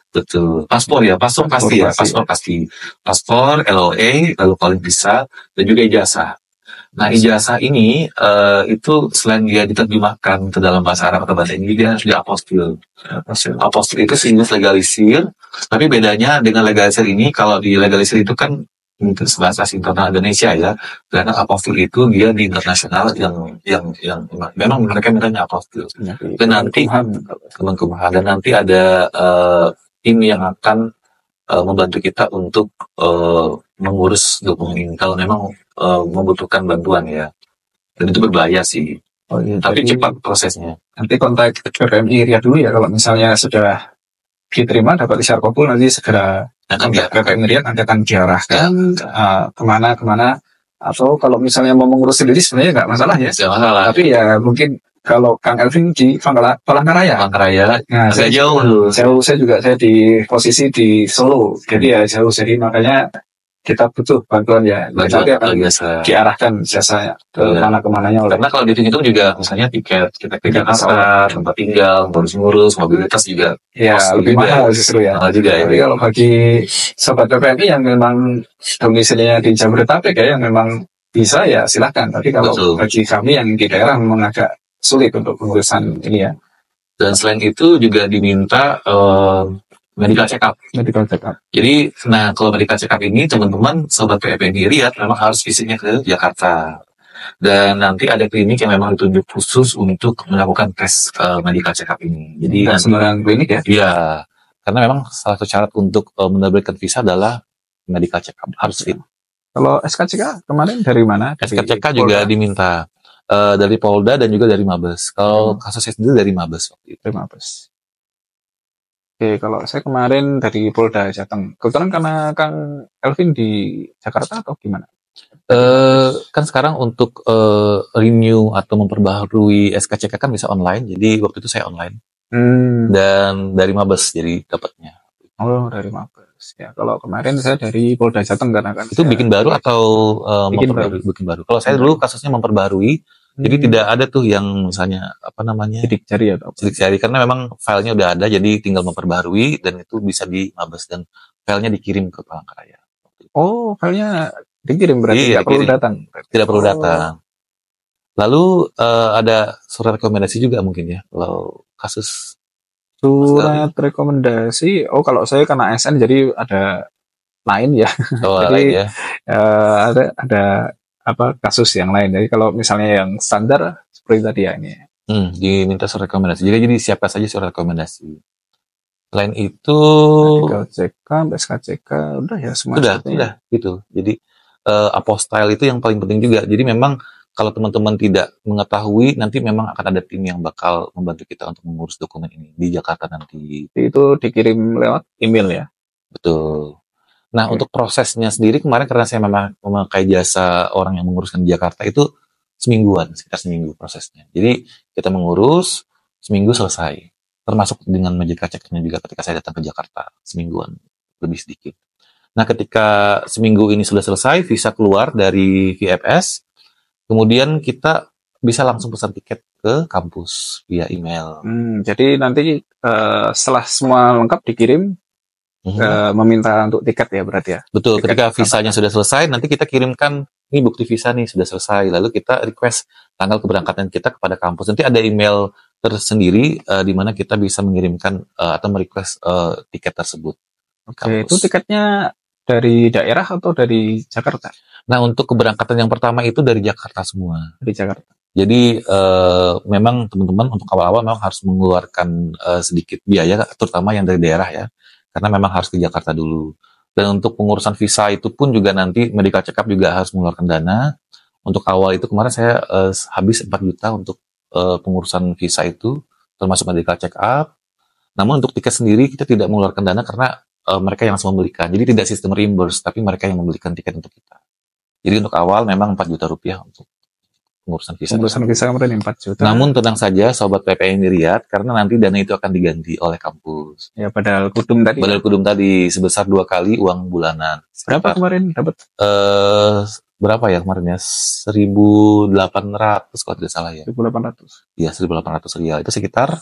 betul. Paspor pasti ya, paspor pasti. Paspor, LOE, lalu calling visa, dan juga ijazah. Nah, ijazah ini itu selain dia diterjemahkan ke dalam bahasa Arab atau bahasa Inggris, dia harus diapostil. Apostil itu sinus legalisir, tapi bedanya dengan legalisir ini, kalau di legalisir itu kan bahasa internal Indonesia ya, karena apostil itu dia di internasional yang memang mereka mintanya apostil. Dan nanti Kemenkumham dan nanti ada tim yang akan membantu kita untuk mengurus dokumen ini kalau memang membutuhkan bantuan ya. Dan itu berbayar sih. Oh, iya, tapi cepat prosesnya. Nanti kontak PPMI Riyadh dulu ya, kalau misalnya sudah diterima dapat isyar kabul, nanti segera PPMI Riyadh nanti akan diarahkan kemana, atau kalau misalnya mau mengurus sendiri sebenarnya nggak masalah ya. Nggak masalah. Tapi ya mungkin kalau Kang Elvin di Palangkaraya. Nah, saya jauh. Saya di posisi di Solo. Jadi ya jauh. Jadi makanya kita butuh bantuan ya. Nanti akan diarahkan jasanya ke mana-kemananya. Karena kalau dihitung juga misalnya tiket kita ke Jakarta, tempat tinggal, ngurus mobilitas juga. Ya lebih mahal justru ya. Juga ya. Tapi kalau bagi sobat PPMI yang memang domisilinya di Jabodetabek ya, yang memang bisa ya silakan. Tapi kalau bagi kami yang di daerah memang agak sulit untuk pengurusan ini ya. Dan selain itu juga diminta medical check up. Medical check up. Jadi, nah kalau medical check up ini teman-teman sobat PPMI Riyadh memang harus visitnya ke Jakarta. Dan nanti ada klinik yang memang ditunjuk khusus untuk melakukan tes medical check up ini. Jadi sembarang klinik ya? Iya, karena memang salah satu syarat untuk menerbitkan visa adalah medical check up harus fit. Kalau SKCK kemarin dari mana? SKCK juga diminta dari Polda dan juga dari Mabes. Kalau kasusnya sendiri dari Mabes waktu itu. Dari Mabes. Oke, kalau saya kemarin dari Polda Jateng. Kebetulan karena Kang Elvin di Jakarta atau gimana? Kan sekarang untuk renew atau memperbaharui SKCK kan bisa online. Jadi waktu itu saya online. Dan dari Mabes jadi dapatnya. Oh, dari Mabes. Ya, kalau kemarin saya dari Polda Jateng karena kan. Itu bikin baru atau bikin baru? Kalau saya dulu kasusnya memperbarui. Jadi tidak ada tuh yang misalnya sidik jari atau sidik jari, karena memang filenya udah ada, jadi tinggal memperbarui dan itu bisa di Mabes dan filenya dikirim ke Palangkaraya. Oh, filenya dikirim berarti tidak perlu datang. Tidak perlu datang. Lalu ada surat rekomendasi juga mungkin ya kalau kasus. Surat rekomendasi. Oh, kalau saya karena ASN jadi ada lain ya. Oh, jadi lain ya. Ada kasus yang lain. Jadi kalau misalnya yang standar seperti tadi ya ini. Diminta surat rekomendasi. Jadi siapa saja surat rekomendasi. Selain itu medical check-up, SKCK, udah ya semua. Udah gitu. Jadi apostille itu yang paling penting juga. Jadi memang kalau teman-teman tidak mengetahui, nanti memang akan ada tim yang bakal membantu kita untuk mengurus dokumen ini di Jakarta nanti. Itu dikirim lewat email ya? Betul. Nah, untuk prosesnya sendiri kemarin karena saya memang memakai jasa orang yang menguruskan di Jakarta itu sekitar seminggu prosesnya. Jadi kita mengurus, seminggu selesai. Termasuk dengan medical check-nya juga ketika saya datang ke Jakarta, semingguan lebih sedikit. Nah, ketika seminggu ini sudah selesai, visa keluar dari VFS, kemudian kita bisa langsung pesan tiket ke kampus via email. Jadi nanti setelah semua lengkap dikirim, meminta untuk tiket ya berarti ya? Betul, ketika visanya sudah selesai, nanti kita kirimkan, ini bukti visa nih sudah selesai, lalu kita request tanggal keberangkatan kita kepada kampus. Nanti ada email tersendiri di mana kita bisa mengirimkan atau merequest tiket tersebut. Oke, itu tiketnya dari daerah atau dari Jakarta? Nah, untuk keberangkatan yang pertama itu dari Jakarta semua. Dari Jakarta. Jadi memang teman-teman untuk awal-awal memang harus mengeluarkan sedikit biaya, terutama yang dari daerah ya. Karena memang harus ke Jakarta dulu. Dan untuk pengurusan visa itu pun juga nanti medical check up juga harus mengeluarkan dana. Untuk awal itu kemarin saya habis 4 juta untuk pengurusan visa itu, termasuk medical check up. Namun untuk tiket sendiri kita tidak mengeluarkan dana karena mereka yang langsung membelikan. Jadi tidak sistem reimburse, tapi mereka yang membelikan tiket untuk kita. Jadi untuk awal memang 4 juta rupiah untuk pengurusan visa. Pengurusan visa kemarin 4 juta. Namun tenang saja Sobat PPMI Riyadh, karena nanti dana itu akan diganti oleh kampus. Ya, padahal kudum tadi. Padahal kudum tadi sebesar 2 kali uang bulanan. Berapa kemarin dapat? Berapa ya kemarin ya? 1.800 kalau tidak salah ya. 1.800. Iya, 1.800 riyal. Itu sekitar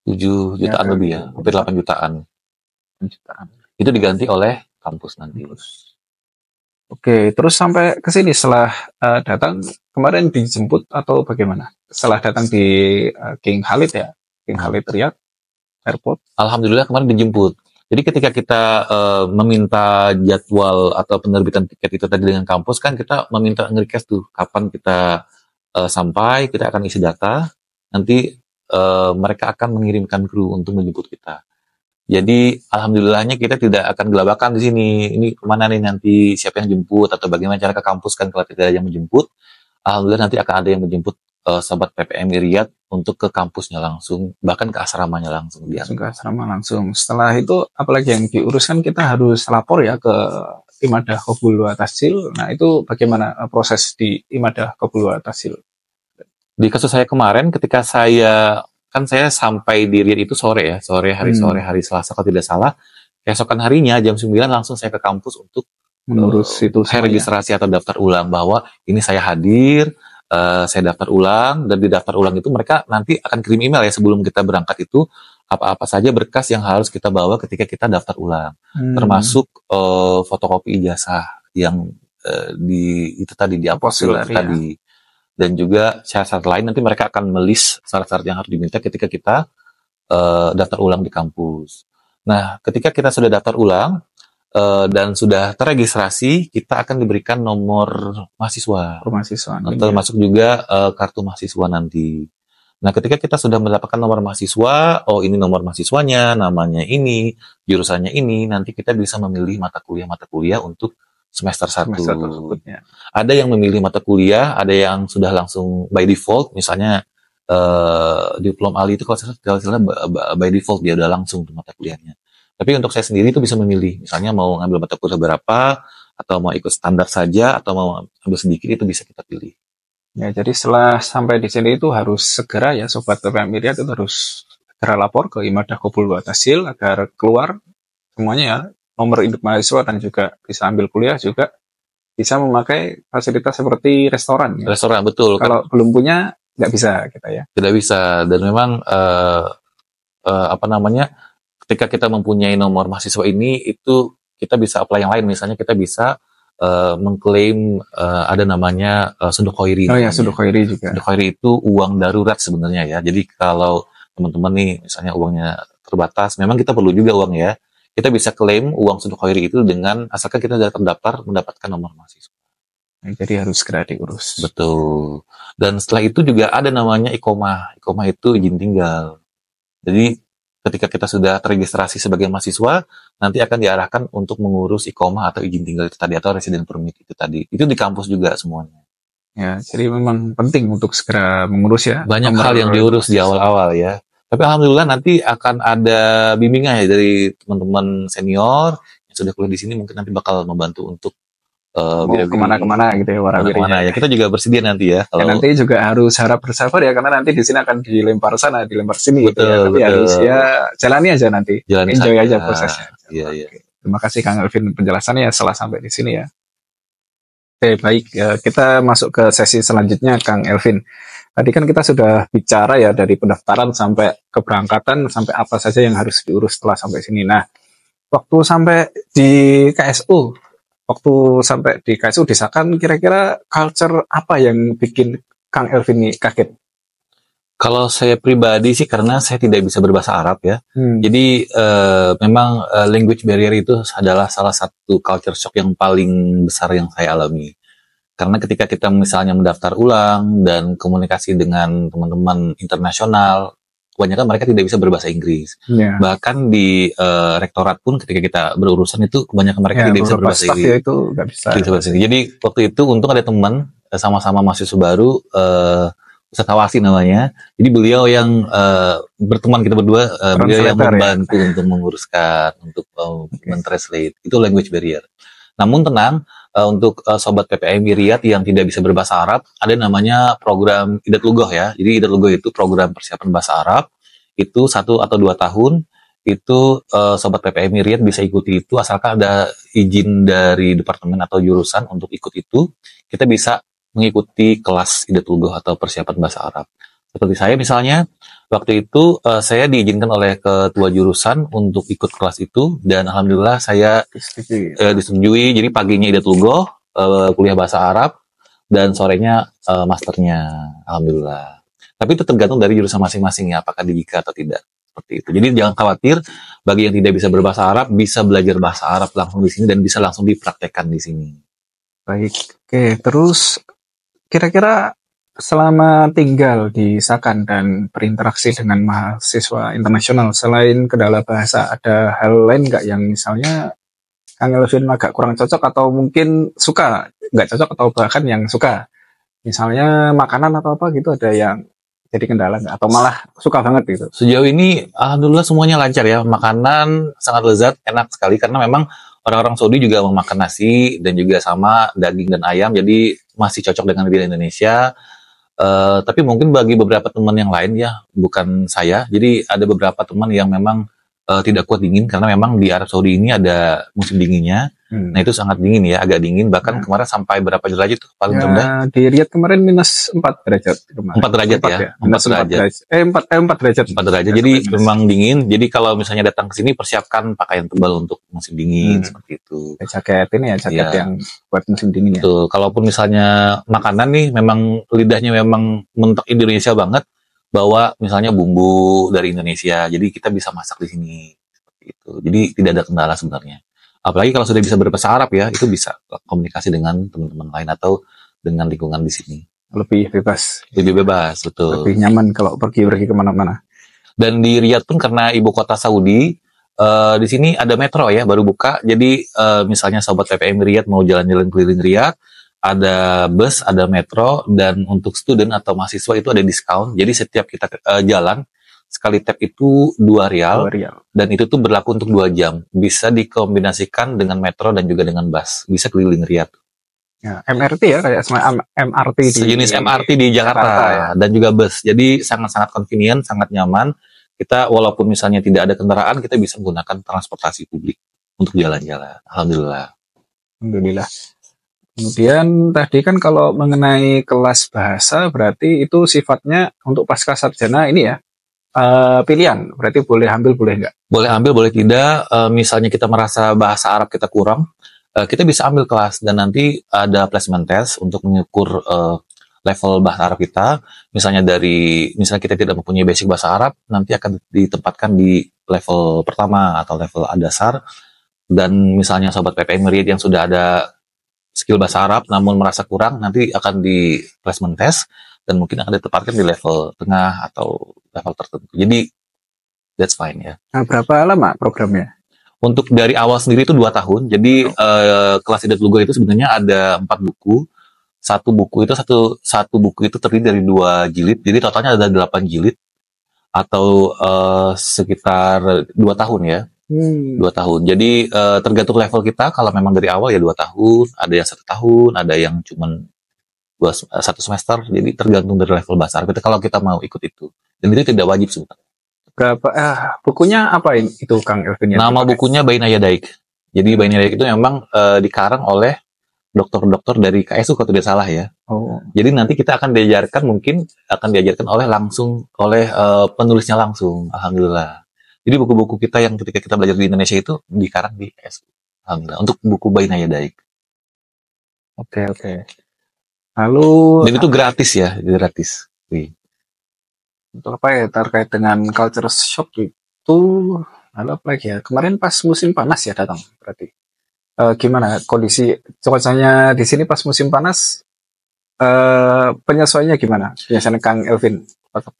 7 jutaan lebih ya, hampir 8 jutaan. Itu diganti oleh kampus nanti. Oke, terus sampai ke sini setelah datang kemarin dijemput atau bagaimana? Setelah datang di King Khalid ya, King Khalid Riyadh Airport. Alhamdulillah kemarin dijemput. Jadi ketika kita meminta jadwal atau penerbitan tiket itu tadi dengan kampus kan kita meminta nge-request tuh kapan kita sampai, kita akan isi data, nanti mereka akan mengirimkan kru untuk menjemput kita. Jadi alhamdulillahnya kita tidak akan gelabakan di sini. Ini kemana nih nanti siapa yang jemput atau bagaimana cara ke kampus kan kalau tidak ada yang menjemput. Alhamdulillah nanti akan ada yang menjemput Sobat PPMI Riyadh untuk ke kampusnya langsung, bahkan ke asramanya langsung. Langsung ke asrama langsung. Setelah itu apalagi yang diuruskan kita harus lapor ya ke Imadah Qabul wa Tasjil. Nah itu bagaimana proses di Imadah Qabul wa Tasjil? Di kasus saya kemarin ketika saya sampai di Riyadh itu sore hari Selasa kalau tidak salah. Keesokan harinya jam 9 langsung saya ke kampus untuk mengurus itu saya registrasi atau daftar ulang bahwa ini saya hadir, saya daftar ulang, dan di daftar ulang itu mereka nanti akan kirim email ya sebelum kita berangkat itu apa-apa saja berkas yang harus kita bawa ketika kita daftar ulang, termasuk fotokopi ijazah yang itu tadi di apostil tadi. Dan juga syarat-syarat lain nanti mereka akan melis syarat-syarat yang harus diminta ketika kita daftar ulang di kampus. Nah, ketika kita sudah daftar ulang dan sudah terregistrasi, kita akan diberikan nomor mahasiswa. Mahasiswa. Termasuk juga kartu mahasiswa nanti. Nah, ketika kita sudah mendapatkan nomor mahasiswa, oh ini nomor mahasiswanya, namanya ini, jurusannya ini, nanti kita bisa memilih mata kuliah untuk semester 1. Ada yang memilih mata kuliah, ada yang sudah langsung by default, misalnya diplom Ali itu kalau salah by default dia udah langsung tuh mata kuliahnya. Tapi untuk saya sendiri itu bisa memilih, misalnya mau ngambil mata kuliah berapa, atau mau ikut standar saja, atau mau ambil sedikit, itu bisa kita pilih. Ya, jadi setelah sampai di sini itu harus segera ya Sobat PPM Miriat itu harus segera lapor ke Imadah Qabul wa Tahsil agar keluar semuanya ya, nomor induk mahasiswa dan juga bisa ambil kuliah juga bisa memakai fasilitas seperti restoran. Ya. Restoran, betul. Kalau belum punya nggak bisa kita ya. Tidak bisa, dan memang ketika kita mempunyai nomor mahasiswa ini itu kita bisa apply yang lain, misalnya kita bisa mengklaim ada namanya sunduk khairi. Oh ya, sunduk khairi juga. Sunduk khairi itu uang darurat sebenarnya ya. Jadi kalau teman-teman nih misalnya uangnya terbatas, memang kita perlu juga uang ya. Kita bisa klaim uang sunduk khairi itu dengan asalkan kita sudah terdaftar mendapatkan nomor mahasiswa. Jadi harus segera diurus. Betul. Dan setelah itu juga ada namanya iqomah. Iqomah itu izin tinggal. Jadi ketika kita sudah terregistrasi sebagai mahasiswa, nanti akan diarahkan untuk mengurus iqomah atau izin tinggal itu tadi, atau resident permit itu tadi. Itu di kampus juga semuanya. Ya, jadi memang penting untuk segera mengurus ya. Banyak hal yang diurus di awal-awal ya. Tapi alhamdulillah nanti akan ada bimbingan ya dari teman-teman senior yang sudah kuliah di sini, mungkin nanti bakal membantu untuk kemana-kemana gitu ya, kemana-kemana ya. Kita juga bersedia nanti ya. Kalau nanti juga harus harap bersabar ya, karena nanti di sini akan dilempar sana, dilempar sini. Betul, gitu ya. Tapi betul. harus ya jalani aja nanti. Enjoy aja prosesnya. Iya. Terima kasih Kang Elvin penjelasannya setelah sampai di sini ya. Oke, baik. Ya, kita masuk ke sesi selanjutnya Kang Elvin. Tadi kan kita sudah bicara ya dari pendaftaran sampai keberangkatan, sampai apa saja yang harus diurus setelah sampai sini. Nah, waktu sampai di KSU disahkan, kira-kira culture apa yang bikin Kang Elvin ini kaget? Kalau saya pribadi sih karena saya tidak bisa berbahasa Arab ya. Jadi memang language barrier itu adalah salah satu culture shock yang paling besar yang saya alami. Karena ketika kita misalnya mendaftar ulang dan komunikasi dengan teman-teman internasional, kebanyakan mereka tidak bisa berbahasa Inggris. Yeah. Bahkan di rektorat pun ketika kita berurusan itu kebanyakan mereka tidak bisa berbahasa Inggris. Itu nggak bisa. Jadi waktu itu untung ada teman sama-sama mahasiswa baru, Ustaz Tawasi namanya. Jadi beliau yang berteman kita berdua, beliau yang membantu ya, untuk menguruskan, untuk mentranslate. Itu language barrier. Namun tenang, untuk sobat PPM Miriat yang tidak bisa berbahasa Arab, ada namanya program Idat Lugoh ya. Jadi Idat Lugoh itu program persiapan bahasa Arab, itu 1 atau 2 tahun, itu sobat PPM Miriat bisa ikuti itu, asalkan ada izin dari departemen atau jurusan untuk ikut itu, kita bisa mengikuti kelas Idat Lugoh atau persiapan bahasa Arab. Seperti saya misalnya, waktu itu saya diizinkan oleh ketua jurusan untuk ikut kelas itu, dan alhamdulillah saya disetujui. Jadi paginya Idat Lugoh, kuliah bahasa Arab, dan sorenya masternya, alhamdulillah. Tapi itu tergantung dari jurusan masing-masing ya, apakah dibuka atau tidak. Seperti itu. Jadi jangan khawatir, bagi yang tidak bisa berbahasa Arab, bisa belajar bahasa Arab langsung di sini dan bisa langsung dipraktekkan di sini. Baik, oke. Terus kira-kira selama tinggal di Sakan dan berinteraksi dengan mahasiswa internasional, selain kendala bahasa, ada hal lain nggak yang misalnya Kang Elvin agak kurang cocok atau mungkin suka, nggak cocok atau bahkan yang suka? Misalnya makanan atau apa gitu, ada yang jadi kendala nggak? Atau malah suka banget gitu? Sejauh ini, alhamdulillah semuanya lancar ya. Makanan sangat lezat, enak sekali, karena memang orang-orang Saudi juga memakan nasi dan juga sama daging dan ayam, jadi masih cocok dengan di Indonesia. Tapi mungkin bagi beberapa teman yang lain ya, bukan saya. Jadi ada beberapa teman yang memang tidak kuat dingin, karena memang di Arab Saudi ini ada musim dinginnya. Nah itu sangat dingin ya, agak dingin. Bahkan kemarin sampai berapa derajat tuh paling rendah? Di Riyadh kemarin minus 4 derajat. 4 derajat ya? 4 derajat. 4 derajat. 4 derajat. Jadi memang dingin. Jadi kalau misalnya datang ke sini, persiapkan pakaian tebal untuk musim dingin, seperti itu. Jaket ini ya, jaket yang buat musim dingin ya. Betul. Kalaupun misalnya makanan nih, memang lidahnya memang mentok Indonesia banget, bawa misalnya bumbu dari Indonesia. Jadi kita bisa masak di sini. Gitu. Jadi tidak ada kendala sebenarnya. Apalagi kalau sudah bisa berbahasa Arab ya, itu bisa komunikasi dengan teman-teman lain atau dengan lingkungan di sini. Lebih bebas. Lebih bebas, betul. Lebih nyaman kalau pergi kemana-mana. Dan di Riyadh pun karena ibu kota Saudi, di sini ada metro ya, baru buka. Jadi misalnya sobat PPM Riyadh mau jalan-jalan keliling Riyadh, ada bus, ada metro, dan untuk student atau mahasiswa itu ada diskon. Jadi setiap kita jalan, sekali tap itu 2 rial, dan itu tuh berlaku untuk 2 jam. Bisa dikombinasikan dengan metro dan juga dengan bus. Bisa keliling Riyadh. Ya, MRT ya, kayak MRT sejenis MRT di Jakarta ya. Dan juga bus. Jadi sangat-sangat convenient, sangat nyaman. Kita walaupun misalnya tidak ada kendaraan, kita bisa menggunakan transportasi publik untuk jalan-jalan. Alhamdulillah. Alhamdulillah. Kemudian tadi kan kalau mengenai kelas bahasa berarti itu sifatnya untuk pasca sarjana ini ya pilihan. Berarti boleh ambil boleh enggak? Boleh ambil boleh tidak. Misalnya kita merasa bahasa Arab kita kurang, kita bisa ambil kelas dan nanti ada placement test untuk mengukur level bahasa Arab kita. Misalnya kita tidak mempunyai basic bahasa Arab, nanti akan ditempatkan di level pertama atau level dasar. Dan misalnya sobat PPM Riyadh yang sudah ada skill bahasa Arab namun merasa kurang, nanti akan di placement test dan mungkin akan ditempatkan di level tengah atau level tertentu. Jadi that's fine ya. Nah, berapa lama programnya? Untuk dari awal sendiri itu 2 tahun. Jadi kelas Idat Lughah itu sebenarnya ada 4 buku. Satu buku itu terdiri dari 2 jilid. Jadi totalnya ada 8 jilid atau sekitar 2 tahun ya. 2 tahun. Jadi tergantung level kita. Kalau memang dari awal ya 2 tahun, ada yang 1 tahun, ada yang cuman 1 semester. Jadi tergantung dari level bahasa Arab kita kalau kita mau ikut itu. Dan itu tidak wajib sebenarnya. Berapa bukunya apa itu Kang Elvin? Nama bukunya Baina Yadaik. Jadi Baina Yadaik itu memang dikarang oleh dokter-dokter dari KSU kalau tidak salah ya. Oh. Jadi nanti kita akan diajarkan oleh penulisnya langsung. Alhamdulillah. Jadi buku-buku kita yang ketika kita belajar di Indonesia itu dikarang di KSU. Alhamdulillah. Untuk buku Baina Yadaik. Oke. Lalu dan itu gratis ya, gratis. Untuk apa ya terkait dengan culture shock itu, lalu apa lagi ya? Kemarin pas musim panas ya datang berarti. Gimana kondisi cuacanya di sini pas musim panas? Penyesuaiannya gimana? Biasanya Kang Elvin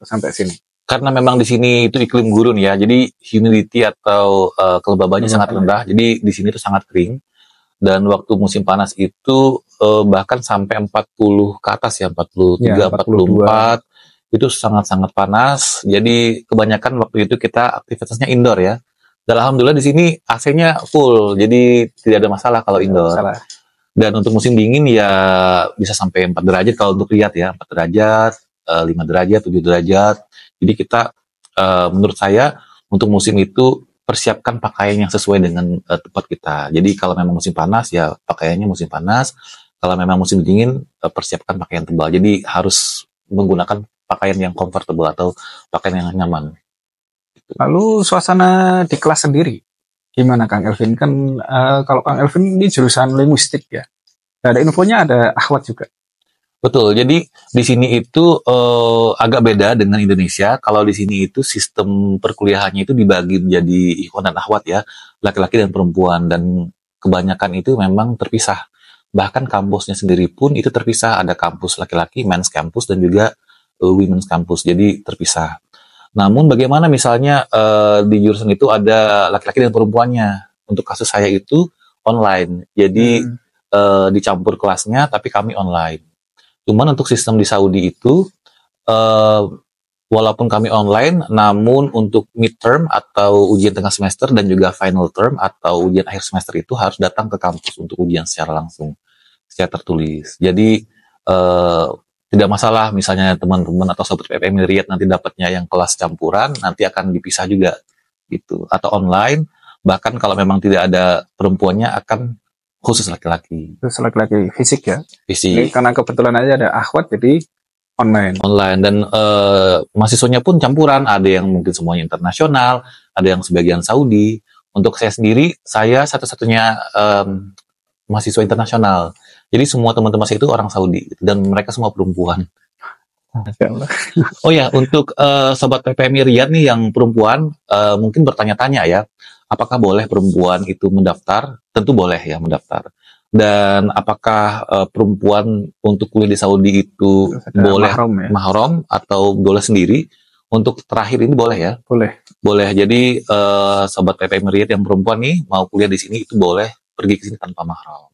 sampai sini. Karena memang di sini itu iklim gurun ya, jadi humidity atau kelembabannya sangat rendah. Jadi di sini itu sangat kering. Dan waktu musim panas itu bahkan sampai 40 ke atas ya, 43, 44. Itu sangat-sangat panas. Jadi kebanyakan waktu itu kita aktivitasnya indoor ya. Dan alhamdulillah di sini AC-nya full, jadi tidak ada masalah kalau indoor. Dan untuk musim dingin ya bisa sampai 4 derajat kalau untuk Riyadh ya, 4 derajat, 5 derajat, 7 derajat. Jadi kita menurut saya untuk musim itu persiapkan pakaian yang sesuai dengan tempat kita. Jadi kalau memang musim panas ya pakaiannya musim panas. Kalau memang musim dingin persiapkan pakaian tebal. Jadi harus menggunakan pakaian yang comfortable atau pakaian yang nyaman. Lalu suasana di kelas sendiri gimana Kang Elvin? Kan kalau Kang Elvin ini jurusan linguistik ya. Ada infonya ada akhwat juga. Betul. Jadi di sini itu agak beda dengan Indonesia. Kalau di sini itu sistem perkuliahannya itu dibagi menjadi ikhwan dan akhwat ya, laki-laki dan perempuan, dan kebanyakan itu memang terpisah. Bahkan kampusnya sendiri pun itu terpisah. Ada kampus laki-laki, men's campus, dan juga women's campus. Jadi terpisah. Namun bagaimana misalnya di jurusan itu ada laki-laki dan perempuannya. Untuk kasus saya itu online. Jadi dicampur kelasnya tapi kami online. Cuman untuk sistem di Saudi itu, walaupun kami online, namun untuk midterm atau ujian tengah semester dan juga final term atau ujian akhir semester itu harus datang ke kampus untuk ujian secara langsung, secara tertulis. Jadi tidak masalah misalnya teman-teman atau sobat PPM Riyadh nanti dapatnya yang kelas campuran, nanti akan dipisah juga gitu. Atau online, bahkan kalau memang tidak ada perempuannya akan khusus laki-laki. Khusus laki-laki fisik ya. Fisik. Ini karena kebetulan aja ada akhwat jadi online. Online dan mahasiswanya pun campuran. Ada yang mungkin semuanya internasional, ada yang sebagian Saudi. Untuk saya sendiri, saya satu-satunya mahasiswa internasional. Jadi semua teman-teman saya itu orang Saudi dan mereka semua perempuan. Oh ya, untuk sobat PPM Riyadh nih yang perempuan mungkin bertanya-tanya ya, apakah boleh perempuan itu mendaftar? Tentu boleh ya mendaftar. Dan apakah perempuan untuk kuliah di Saudi itu boleh mahram atau boleh sendiri? Untuk terakhir ini boleh ya? Boleh. Jadi sobat PP Meriat yang perempuan nih mau kuliah di sini itu boleh pergi ke sini tanpa mahram.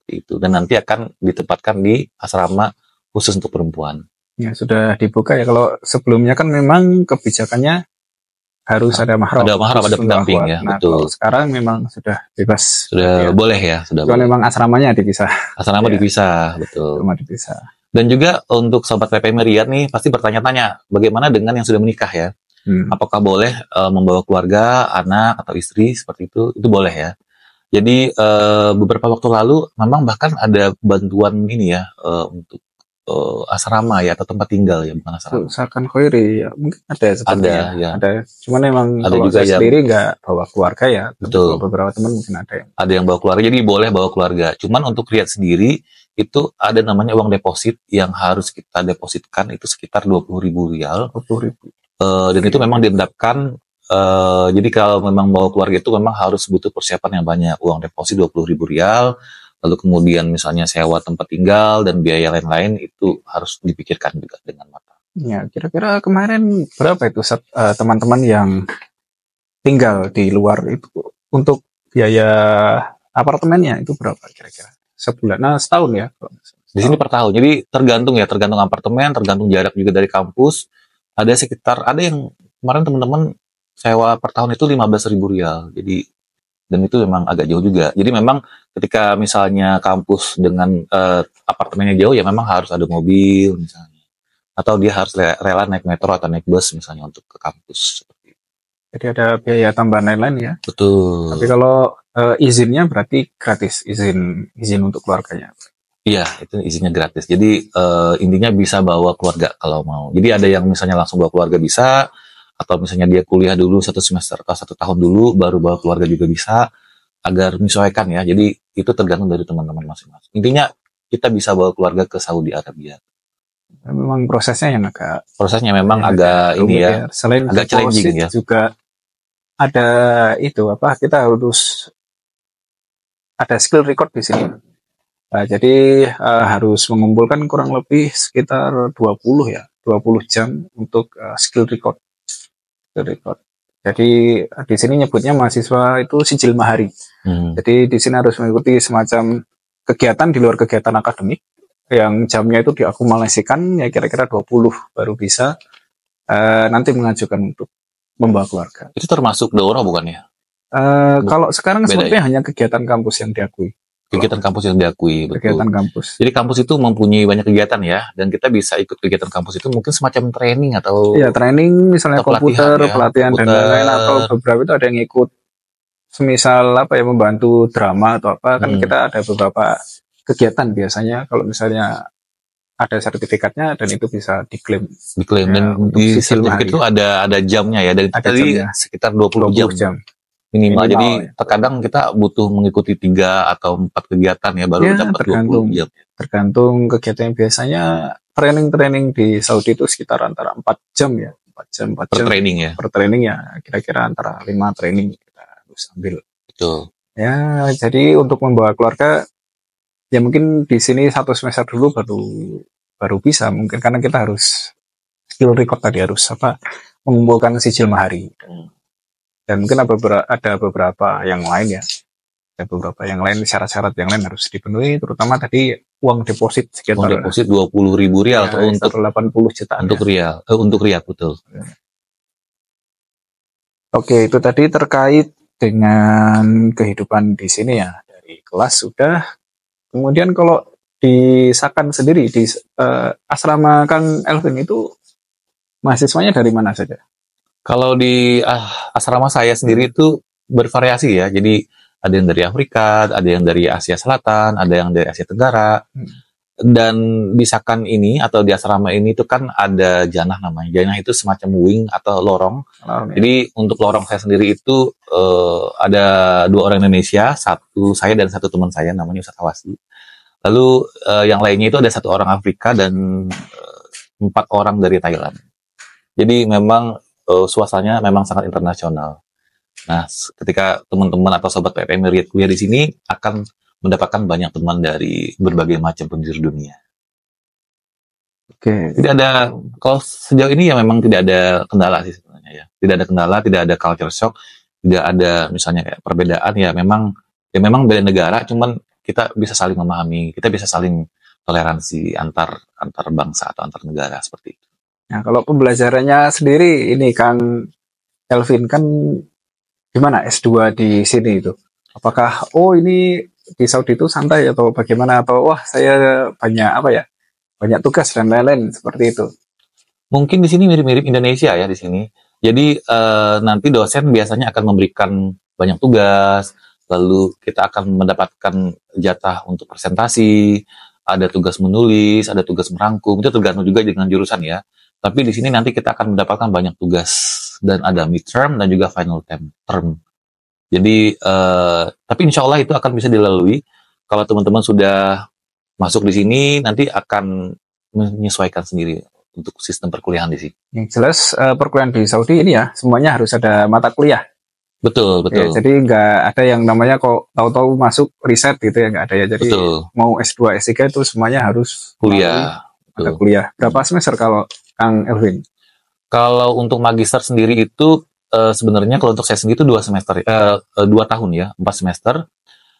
Itu, dan nanti akan ditempatkan di asrama khusus untuk perempuan. Ya, sudah dibuka ya. Kalau sebelumnya kan memang kebijakannya harus ada mahram. Ada mahram, ada pendamping ya, nah, betul. Kalau sekarang memang sudah bebas. Sudah boleh ya, sudah boleh. Memang asramanya dipisah. Asrama dipisah, betul. Asrama dipisah. Dan juga untuk sobat PP Meriat nih pasti bertanya-tanya, bagaimana dengan yang sudah menikah ya? Apakah boleh membawa keluarga, anak atau istri seperti itu? Itu boleh ya. Jadi beberapa waktu lalu memang bahkan ada bantuan ini ya untuk asrama ya atau tempat tinggal ya, bukan asrama. Misalkan Khairi ya mungkin ada sepertinya. Ya. Ada. Cuman memang ada kalau juga saya sendiri nggak bawa keluarga ya. Betul. Beberapa teman mungkin ada yang. Ada yang bawa keluarga, jadi boleh bawa keluarga. Cuman untuk Riyad sendiri itu ada namanya uang deposit yang harus kita depositkan itu sekitar 20.000 rial. 20.000. Dan itu memang diendapkan. Jadi kalau memang bawa keluarga itu memang harus butuh persiapan yang banyak. Uang deposit 20.000 rial. Lalu kemudian misalnya sewa tempat tinggal dan biaya lain-lain itu harus dipikirkan juga dengan matang. Ya, kira-kira kemarin berapa itu teman-teman yang tinggal di luar itu untuk biaya apartemennya itu berapa kira-kira? Sebulan, setahun ya? Di sini per tahun. Jadi tergantung apartemen, tergantung jarak juga dari kampus. Ada yang kemarin teman-teman sewa per tahun itu 15.000 rial. Jadi dan itu memang agak jauh juga. Jadi memang ketika misalnya kampus dengan apartemennya jauh ya memang harus ada mobil misalnya. Atau dia harus rela naik metro atau naik bus misalnya untuk ke kampus. Jadi ada biaya tambahan lain-lain ya? Betul. Tapi kalau izinnya berarti gratis, izin untuk keluarganya? Iya, itu izinnya gratis. Jadi intinya bisa bawa keluarga kalau mau. Jadi ada yang misalnya langsung bawa keluarga bisa, atau misalnya dia kuliah dulu 1 semester atau 1 tahun dulu baru bawa keluarga juga bisa, agar menyesuaikan ya. Jadi itu tergantung dari teman-teman masing-masing. Intinya kita bisa bawa keluarga ke Saudi Arabia. Memang prosesnya memang agak ini ya. Selain agak challenging ya. Juga ada itu kita harus ada skill record di sini. Jadi harus mengumpulkan kurang lebih sekitar 20 jam untuk skill record. Jadi di sini nyebutnya mahasiswa itu sijil mahari. Jadi di sini harus mengikuti semacam kegiatan di luar kegiatan akademik yang jamnya itu diakumulasikan ya kira-kira 20 baru bisa nanti mengajukan untuk membawa keluarga. Itu termasuk daurah bukan ya? Kalau sekarang sebenarnya hanya kegiatan kampus yang diakui. Kegiatan kampus yang diakui, betul. Kegiatan kampus. Jadi kampus itu mempunyai banyak kegiatan ya, dan kita bisa ikut kegiatan kampus itu mungkin semacam training atau training misalnya komputer, pelatihan dan lain-lain, atau beberapa itu ada yang ikut semisal membantu drama atau apa, kan kita ada beberapa kegiatan biasanya kalau misalnya ada sertifikatnya dan itu bisa diklaim. Dan di sertifikat itu ada jamnya ya, dari tadi sekitar 20 jam. Minimal. Jadi terkadang kita butuh mengikuti 3 atau 4 kegiatan ya baru dapat 20 jam. Tergantung kegiatan. Biasanya training di Saudi itu sekitar antara 4 jam ya. 4 jam per training ya. Per training ya, kira-kira antara 5 training kita harus ambil. Betul. Ya, jadi untuk membawa keluarga ya mungkin di sini 1 semester dulu baru bisa mungkin, karena kita harus skill record tadi, harus mengumpulkan sijil mahari. Dan mungkin ada beberapa yang lain ya. Ada beberapa yang lain, syarat-syarat yang lain harus dipenuhi, terutama tadi uang deposit sekitar. Uang deposit 20.000 rial atau untuk 80 jutaan. Untuk rial, untuk Riyad betul. Oke, itu tadi terkait dengan kehidupan di sini ya. Dari kelas sudah. Kemudian kalau di Sakan sendiri, di asrama Kang Elvin itu mahasiswanya dari mana saja? Kalau di asrama saya sendiri itu bervariasi ya. Jadi ada yang dari Afrika, ada yang dari Asia Selatan, ada yang dari Asia Tenggara. Dan di Sakan ini atau di asrama ini itu kan ada janah namanya. Janah itu semacam wing atau lorong. Jadi untuk lorong saya sendiri itu ada 2 orang Indonesia, 1 saya dan 1 teman saya namanya Ustadz Awasi. Lalu yang lainnya itu ada 1 orang Afrika dan 4 orang dari Thailand. Jadi memang suasananya memang sangat internasional. Nah, ketika teman-teman atau sobat PPM Riyadh kuliah di sini akan mendapatkan banyak teman dari berbagai macam penjuru dunia. Oke. Tidak ada, kalau sejauh ini ya memang tidak ada kendala sih sebenarnya ya. Tidak ada kendala, tidak ada culture shock, tidak ada misalnya kayak perbedaan ya memang beda negara, cuman kita bisa saling memahami, kita bisa saling toleransi antar bangsa atau antar negara seperti itu. Nah, kalau pembelajarannya sendiri ini Kang Elvin kan gimana S2 di sini itu? Apakah ini di Saudi itu santai atau bagaimana, atau wah saya banyak apa ya? Banyak tugas dan lain-lain seperti itu. Mungkin di sini mirip-mirip Indonesia ya di sini. Jadi nanti dosen biasanya akan memberikan banyak tugas, lalu kita akan mendapatkan jatah untuk presentasi, ada tugas menulis, ada tugas merangkum, itu tergantung juga dengan jurusan ya. Tapi di sini nanti kita akan mendapatkan banyak tugas dan ada midterm dan juga final term. Jadi tapi insya Allah itu akan bisa dilalui kalau teman-teman sudah masuk di sini, nanti akan menyesuaikan sendiri untuk sistem perkuliahan di sini. Yang jelas perkuliahan di Saudi ini ya semuanya harus ada mata kuliah. Betul. Ya, jadi nggak ada yang namanya kok tahu-tahu masuk riset gitu ya, nggak ada ya. Jadi mau S2, S3 itu semuanya harus kuliah. Mata kuliah. Berapa semester kalau Kang Elvin? Kalau untuk magister sendiri itu sebenarnya kalau untuk saya sendiri itu 2 semester, 2 tahun ya, 4 semester.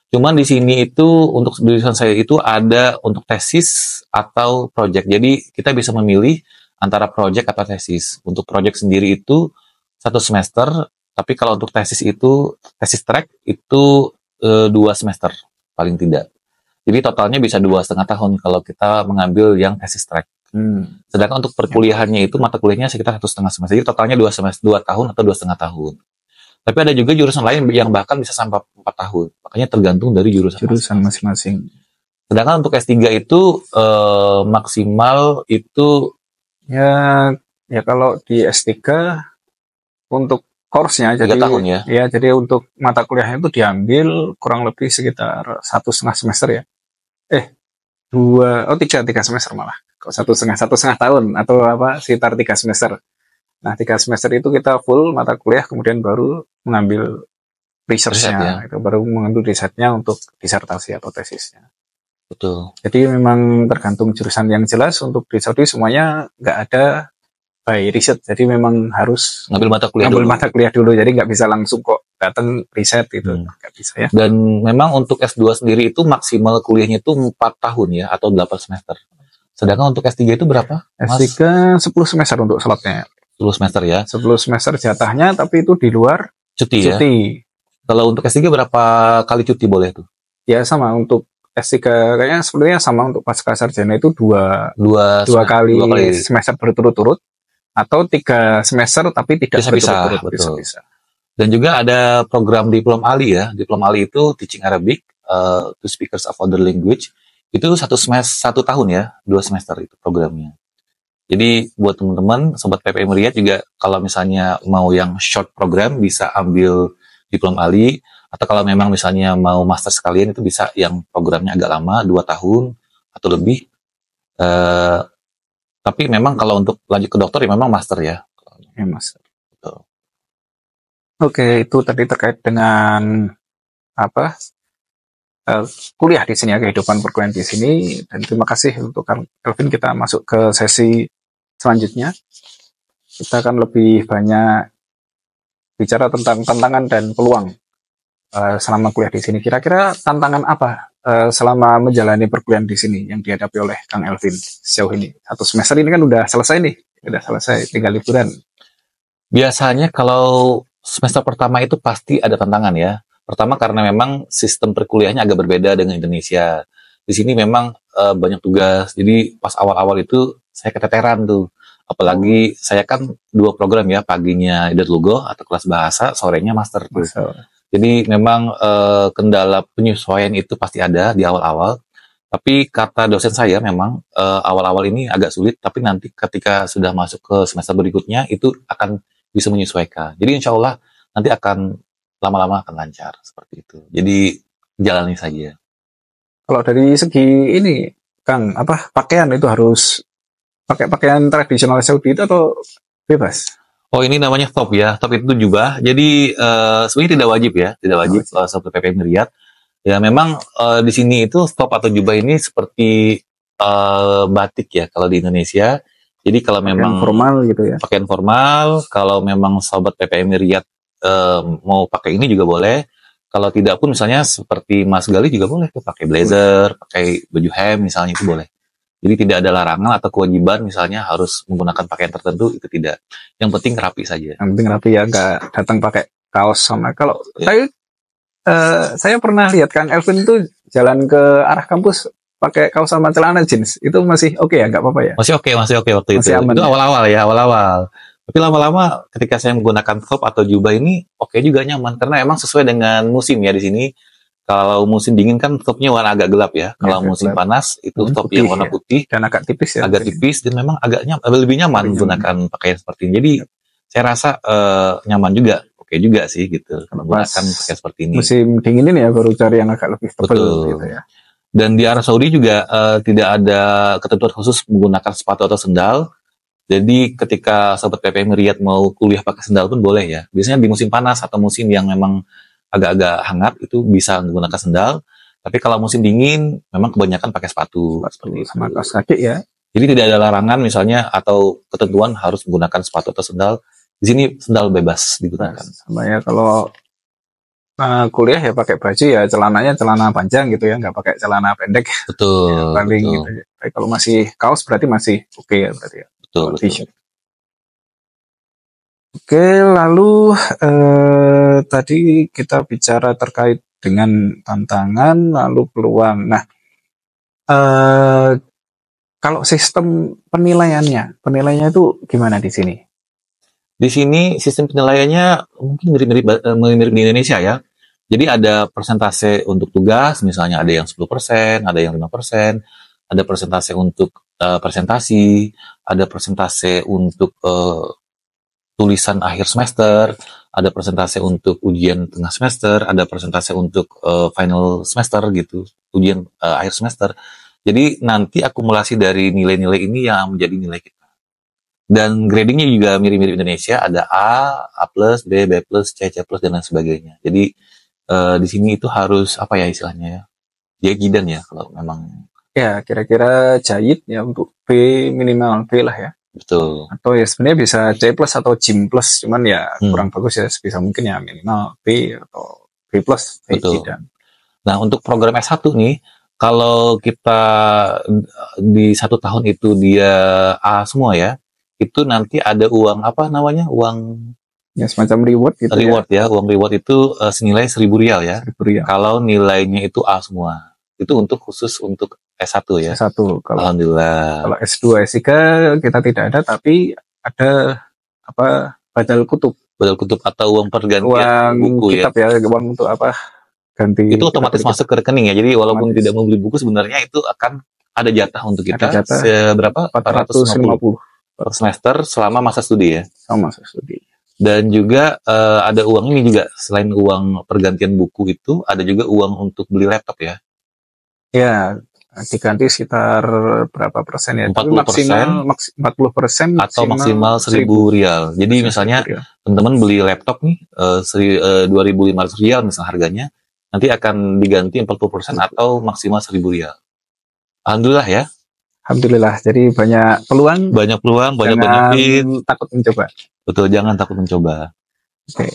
Cuman di sini itu untuk jurusan saya itu ada untuk tesis atau project. Jadi kita bisa memilih antara project atau tesis. Untuk project sendiri itu 1 semester, tapi kalau untuk tesis itu tesis track itu 2 semester paling tidak. Jadi totalnya bisa 2,5 tahun kalau kita mengambil yang tesis track. Sedangkan untuk perkuliahannya itu mata kuliahnya sekitar 1,5 semester. Jadi totalnya 2 tahun atau 2,5 tahun. Tapi ada juga jurusan lain yang bahkan bisa sampai 4 tahun. Makanya tergantung dari jurusan masing-masing. Sedangkan untuk S3 itu maksimal itu ya kalau di S3 untuk course-nya 3 jadi tahun ya. Ya, jadi untuk mata kuliahnya itu diambil kurang lebih sekitar 1,5 semester ya. 3 semester malah. Kok 1,5 tahun atau sekitar 3 semester. Nah, 3 semester itu kita full mata kuliah, kemudian baru mengambil research-nya, itu baru mengambil risetnya untuk disertasi atau tesisnya. Betul. Jadi memang tergantung jurusan yang jelas. Untuk di Saudi semuanya nggak ada by riset, jadi memang harus ngambil mata kuliah dulu. Jadi nggak bisa langsung kok datang riset itu, nggak bisa ya. Dan memang untuk S2 sendiri itu maksimal kuliahnya itu 4 tahun ya, atau 8 semester. Sedangkan untuk S3 itu berapa? S3 10 semester untuk slotnya. 10 semester ya. 10 semester jatahnya, tapi itu di luar cuti. Ya. Kalau untuk S3 berapa kali cuti boleh tuh? Ya sama, untuk S3 kayaknya sebenarnya sama, untuk pasca sarjana itu dua kali semester berturut-turut, atau 3 semester tapi tidak berturut-turut. Bisa. Dan juga ada program Diplom Ali ya. Diplom Ali itu Teaching Arabic to Speakers of Other Language. Itu 1 tahun ya, 2 semester itu programnya. Jadi buat teman-teman sobat PPM Riyadh juga kalau misalnya mau yang short program bisa ambil Diplom Ali, atau kalau memang misalnya mau master sekalian itu bisa yang programnya agak lama 2 tahun atau lebih. Tapi memang kalau untuk lanjut ke dokter ya memang master ya. Master. Betul. Oke, itu tadi terkait dengan kuliah di sini ya, kehidupan perkuliahan di sini. Dan terima kasih untuk Kang Elvin. Kita masuk ke sesi selanjutnya. Kita akan lebih banyak bicara tentang tantangan dan peluang selama kuliah di sini. Kira-kira tantangan apa selama menjalani perkuliahan di sini yang dihadapi oleh Kang Elvin sejauh ini? 1 semester ini kan udah selesai nih, tinggal liburan. Biasanya kalau semester pertama itu pasti ada tantangan ya. Pertama karena memang sistem perkuliahnya agak berbeda dengan Indonesia. Di sini memang banyak tugas. Jadi pas awal-awal itu saya keteteran tuh. Apalagi saya kan 2 program ya, paginya Idat Lugo atau kelas bahasa, sorenya master tuh. Jadi memang kendala penyesuaian itu pasti ada di awal-awal. Tapi kata dosen saya memang awal-awal ini agak sulit, tapi nanti ketika sudah masuk ke semester berikutnya itu akan bisa menyesuaikan. Jadi insya Allah nanti akan lama-lama akan lancar seperti itu. Jadi jalani saja. Kalau dari segi ini, Kang, pakaian itu harus pakai pakaian tradisional Saudi itu atau bebas? Oh, ini namanya top ya, top itu jubah. Jadi sebenarnya tidak wajib ya, tidak wajib seperti PPM Riyadh. Ya memang di sini itu top atau jubah ini seperti batik ya kalau di Indonesia. Jadi kalau Pakaian memang formal gitu ya. pakaian formal, kalau memang sobat PPM Riyadh mau pakai ini juga boleh. Kalau tidak pun misalnya seperti Mas Gali juga boleh tuh pakai blazer, pakai baju hem misalnya itu boleh. Jadi tidak ada larangan atau kewajiban misalnya harus menggunakan pakaian tertentu, itu tidak. Yang penting rapi saja. Yang penting rapi ya, nggak datang pakai kaos sama. Kalau saya pernah lihat Kang Elvin tuh jalan ke arah kampus pakai kaos sama celana jeans. Itu masih oke ya, nggak apa-apa ya? Masih oke waktu Masih itu. aman Itu ya? awal-awal ya, awal-awal. Tapi lama-lama ketika saya menggunakan top atau jubah ini oke juga nyaman karena emang sesuai dengan musim ya di sini. Kalau musim dingin kan topnya warna agak gelap ya. Kalau musim gelap. panas itu top Putih yang warna ya. putih Dan agak tipis ya. agak tipis dan memang lebih nyaman menggunakan pakaian seperti ini. Jadi saya rasa nyaman juga, oke juga sih gitu menggunakan pakaian seperti ini. Musim dingin ini ya baru cari yang agak lebih tebal gitu ya. Dan di Arab Saudi juga tidak ada ketentuan khusus menggunakan sepatu atau sendal. Jadi ketika sobat PPM Riyadh mau kuliah pakai sendal pun boleh ya. Biasanya di musim panas atau musim yang memang agak-agak hangat itu bisa menggunakan sendal. Tapi kalau musim dingin memang kebanyakan pakai sepatu seperti itu. Sama kaos kaki ya. Jadi tidak ada larangan misalnya atau ketentuan harus menggunakan sepatu atau sendal. Di sini sendal bebas digunakan. Sama ya kalau kuliah ya pakai baju ya celananya celana panjang gitu ya, nggak pakai celana pendek. Betul. Ya, paling betul. gitu. Tapi kalau masih kaos berarti masih oke ya berarti ya. Betul. Oke, lalu tadi kita bicara terkait dengan tantangan lalu peluang. Nah, kalau sistem penilaiannya itu gimana di sini? Di sini sistem penilaiannya mungkin mirip-mirip di Indonesia ya. Jadi ada persentase untuk tugas, misalnya ada yang 10%, ada yang 5%, ada persentase untuk presentasi, ada persentase untuk tulisan akhir semester, ada persentase untuk ujian tengah semester, ada persentase untuk final semester gitu, ujian akhir semester. Jadi nanti akumulasi dari nilai-nilai ini yang menjadi nilai kita. Dan gradingnya juga mirip-mirip Indonesia, ada A plus, B plus, C plus, dan lain sebagainya. Jadi di sini itu harus apa ya istilahnya ya? Jayidan ya kalau memang. Ya kira-kira jayid ya untuk B minimal B lah ya. Betul. Atau ya sebenarnya bisa C plus atau JIM plus, cuman ya kurang bagus ya, sebisa mungkin ya minimal B atau B plus. Betul. Nah untuk program S1 nih, kalau kita di 1 tahun itu dia A semua ya, itu nanti ada uang apa namanya, uang ya semacam reward gitu ya. Uang reward itu senilai 1.000 rial ya. 1.000 rial. Kalau nilainya itu A semua. Itu untuk khusus untuk S1 ya. S1. Kalau, Alhamdulillah. Kalau S2, S3 kita tidak ada, tapi ada apa badal kutub. Badal kutub atau uang pergantian uang buku kitab ya. Uang untuk apa ganti. Itu otomatis masuk ke rekening ya. Jadi walaupun tidak membeli buku sebenarnya itu akan ada jatah untuk kita. Ada jatah berapa? 450 per semester selama masa studi ya. Selama masa studi. Dan juga ada uang ini juga, selain uang pergantian buku itu, ada juga uang untuk beli laptop ya. Ya, diganti sekitar berapa persen ya? 40%. 40% atau maksimal 1.000 rial. Jadi misalnya teman-teman beli laptop nih 2.500 rial misalnya harganya, nanti akan diganti 40% atau maksimal 1.000 rial. Alhamdulillah ya. Alhamdulillah. Jadi banyak peluang. Banyak benefit. Takut mencoba. Betul, jangan takut mencoba. Oke.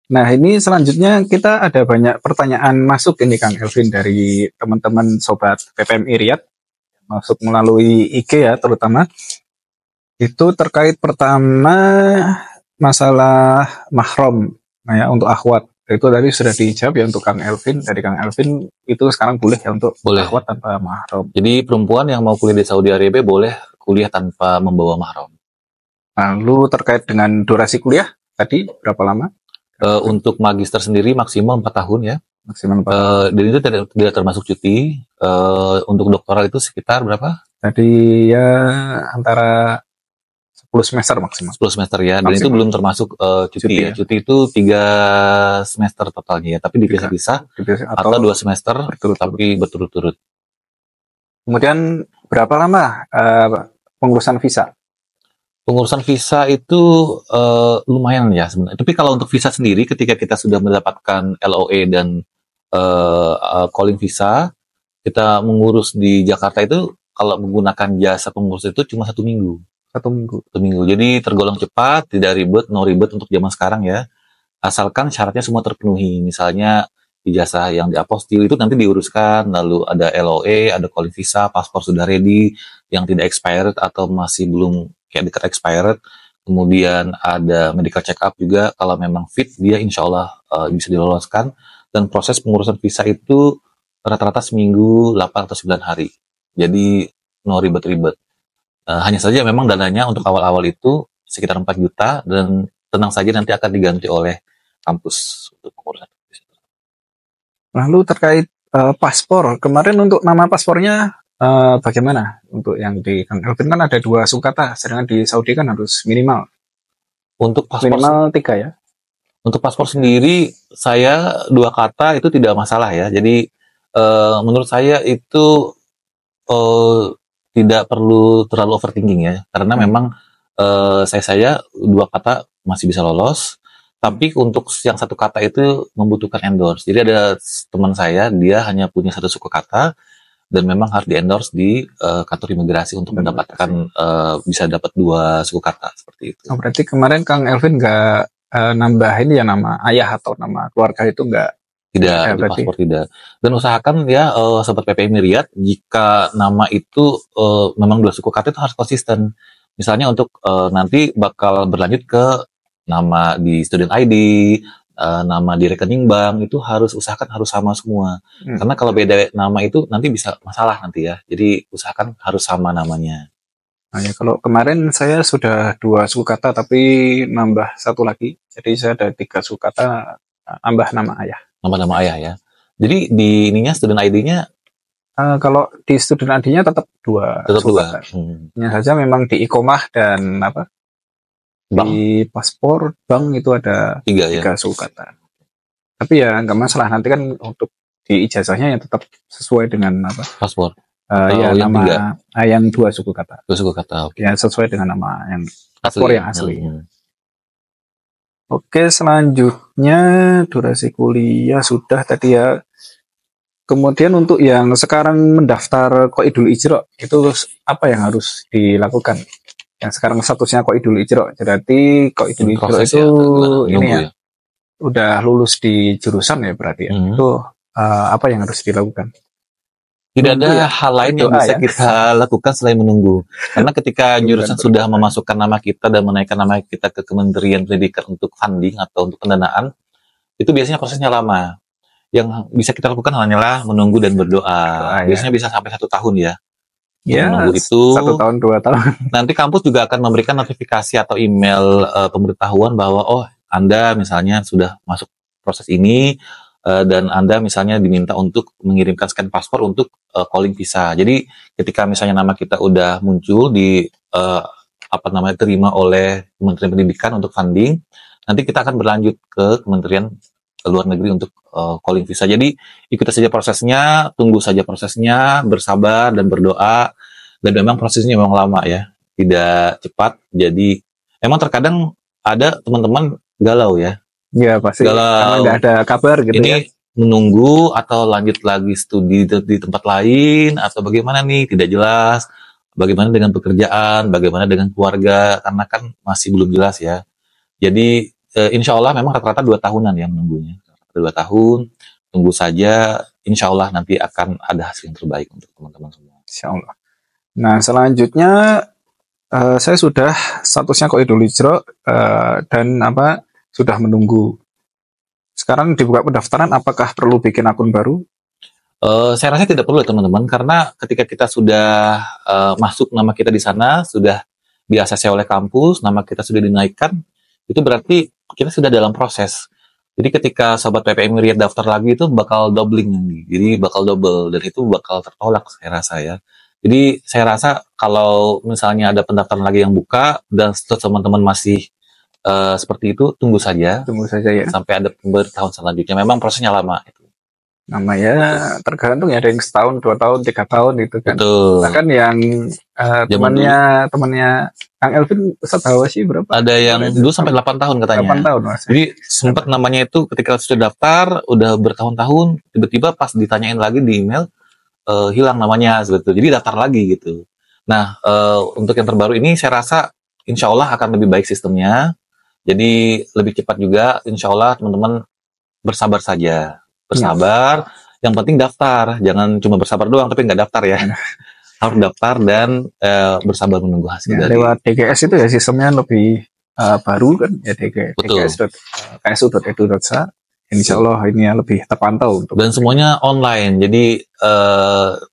Nah, ini selanjutnya kita ada banyak pertanyaan masuk ini Kang Elvin dari teman-teman sobat PPMI Riyadh. Masuk melalui IG ya terutama. Itu terkait pertama masalah mahram ya untuk akhwat. Itu tadi sudah dijawab ya untuk Kang Elvin. Dari Kang Elvin itu sekarang boleh ya untuk akhwat tanpa mahram. Jadi perempuan yang mau kuliah di Saudi Arabia boleh kuliah tanpa membawa mahram. Lalu terkait dengan durasi kuliah tadi berapa lama? Untuk magister sendiri maksimal 4 tahun ya. Maksimal 4 tahun. Dan itu tidak termasuk cuti. Untuk doktoral itu sekitar berapa? Tadi ya antara 10 semester maksimal. 10 semester ya. Dan itu belum termasuk cuti ya. Cuti itu 3 semester totalnya ya. Tapi dipisah-pisah. Atau 2 semester tapi berturut-turut. Kemudian berapa lama pengurusan visa? Pengurusan visa itu lumayan ya sebenarnya. Tapi kalau untuk visa sendiri, ketika kita sudah mendapatkan LOA dan calling visa, kita mengurus di Jakarta itu kalau menggunakan jasa pengurus itu cuma 1 minggu. 1 minggu. 1 minggu. Jadi tergolong cepat, tidak ribet, no ribet untuk zaman sekarang ya. Asalkan syaratnya semua terpenuhi. Misalnya ijazah yang diapostil itu nanti diuruskan, lalu ada LOA, ada calling visa, paspor sudah ready, yang tidak expired atau masih belum kayak dekat expired. Kemudian ada medical check up juga, kalau memang fit dia insya Allah bisa diloloskan. Dan proses pengurusan visa itu rata-rata seminggu 8 atau 9 hari. Jadi no ribet-ribet. Hanya saja memang dananya untuk awal-awal itu sekitar 4 juta dan tenang saja nanti akan diganti oleh kampus untuk pengurusan. Lalu terkait paspor, kemarin untuk nama paspornya bagaimana? Untuk yang di Kang Elvin kan ada 2 suku kata, sedangkan di Saudi kan harus minimal Untuk paspor minimal 3 ya. Untuk paspor sendiri, saya 2 kata itu tidak masalah ya. Jadi menurut saya itu tidak perlu terlalu overthinking ya, karena memang saya 2 kata masih bisa lolos. Tapi untuk yang 1 kata itu membutuhkan endorse. Jadi ada teman saya, dia hanya punya 1 suku kata dan memang harus di endorse di kantor imigrasi untuk mendapatkan bisa dapat 2 suku kata seperti itu. Oh, berarti kemarin Kang Elvin nggak nambahin ya nama ayah atau nama keluarga itu nggak? Tidak, di paspor tidak. Dan usahakan ya sobat PPMI Riyadh, jika nama itu memang 2 suku kata itu harus konsisten. Misalnya untuk nanti bakal berlanjut ke nama di student ID, nama di rekening bank, itu harus usahakan harus sama semua. Karena kalau beda nama itu nanti bisa masalah nanti ya. Jadi usahakan harus sama namanya. Nah ya, kalau kemarin saya sudah 2 suku kata tapi nambah 1 lagi. Jadi saya ada 3 suku kata nambah nama ayah. Nama ayah ya. Jadi di ininya student ID-nya kalau di student ID-nya tetap 2 tetap suku 2. kata. Hanya saja memang di ikomah dan apa? Bank? Di paspor bank itu ada 3 suku kata. Tapi ya nggak masalah, nanti kan untuk di ijazahnya yang tetap sesuai dengan apa? Paspor. Ya nama yang 2 suku kata. 2 suku kata. Okay. Ya sesuai dengan nama yang paspor yang asli. Oke, selanjutnya durasi kuliah sudah tadi ya. Kemudian untuk yang sekarang mendaftar Qaidul Ijra, itu apa yang harus dilakukan? Yang sekarang statusnya Qaidul Ijra. Jadi Qaidul Ijra itu ini ya, udah lulus di jurusan ya berarti ya. Itu apa yang harus dilakukan? Tidak ada hal lain yang bisa kita lakukan selain menunggu. Karena ketika jurusan sudah memasukkan nama kita dan menaikkan nama kita ke Kementerian Pendidikan untuk funding atau untuk pendanaan, itu biasanya prosesnya lama. Yang bisa kita lakukan hanyalah menunggu dan berdoa. Biasanya bisa sampai 1 tahun ya. Ya, menunggu itu 1 tahun, 2 tahun. Nanti kampus juga akan memberikan notifikasi atau email pemberitahuan bahwa Anda misalnya sudah masuk proses ini, dan Anda misalnya diminta untuk mengirimkan scan paspor untuk calling visa. Jadi ketika misalnya nama kita udah muncul di terima oleh Kementerian Pendidikan untuk funding, nanti kita akan berlanjut ke Kementerian Luar Negeri untuk calling visa. Jadi ikuti saja prosesnya, tunggu saja prosesnya, bersabar dan berdoa. Dan memang prosesnya memang lama ya, tidak cepat. Jadi emang terkadang ada teman-teman galau ya. Ya pasti, karena nggak ada kabar gitu ini ya. Menunggu atau lanjut lagi studi di tempat lain atau bagaimana nih, tidak jelas. Bagaimana dengan pekerjaan, bagaimana dengan keluarga, karena kan masih belum jelas ya. Jadi insya Allah memang rata-rata 2 tahunan ya menunggunya. 2 tahun, tunggu saja, insya Allah nanti akan ada hasil yang terbaik untuk teman-teman semua. Insya Allah. Nah selanjutnya saya sudah statusnya Qaidul Ijra dan sudah menunggu. Sekarang dibuka pendaftaran, apakah perlu bikin akun baru? Saya rasa tidak perlu ya teman-teman, karena ketika kita sudah masuk nama kita di sana, sudah di-ACC oleh kampus, nama kita sudah dinaikkan, itu berarti kita sudah dalam proses. Jadi ketika sobat PPMI Riyadh daftar lagi itu bakal doubling nih, jadi bakal double, dan itu bakal tertolak saya rasa ya. Jadi saya rasa kalau misalnya ada pendaftaran lagi yang buka dan teman-teman masih seperti itu, tunggu saja ya sampai ada pemberitahuan selanjutnya. Memang prosesnya lama. Namanya tergantung ya, ada yang setahun, 2 tahun, 3 tahun itu kan. Betul. Bahkan yang temannya Kang Elvin tahu sih berapa? Ada yang dulu sampai 8 tahun katanya. 8 tahun Mas. Jadi sempat namanya itu ketika sudah daftar, udah bertahun-tahun, tiba-tiba pas ditanyain lagi di email, hilang namanya sebetulnya. Jadi daftar lagi gitu. Nah, untuk yang terbaru ini saya rasa insya Allah akan lebih baik sistemnya. Jadi lebih cepat juga, insya Allah teman-teman bersabar saja. Bersabar, yang penting daftar. Jangan cuma bersabar doang, tapi nggak daftar ya. Harus daftar dan bersabar menunggu hasil dari. Lewat DGS itu ya sistemnya lebih baru kan, ya dgs.ksu.edu.sa. Insya Allah ini ya lebih terpantau. Dan semuanya online, jadi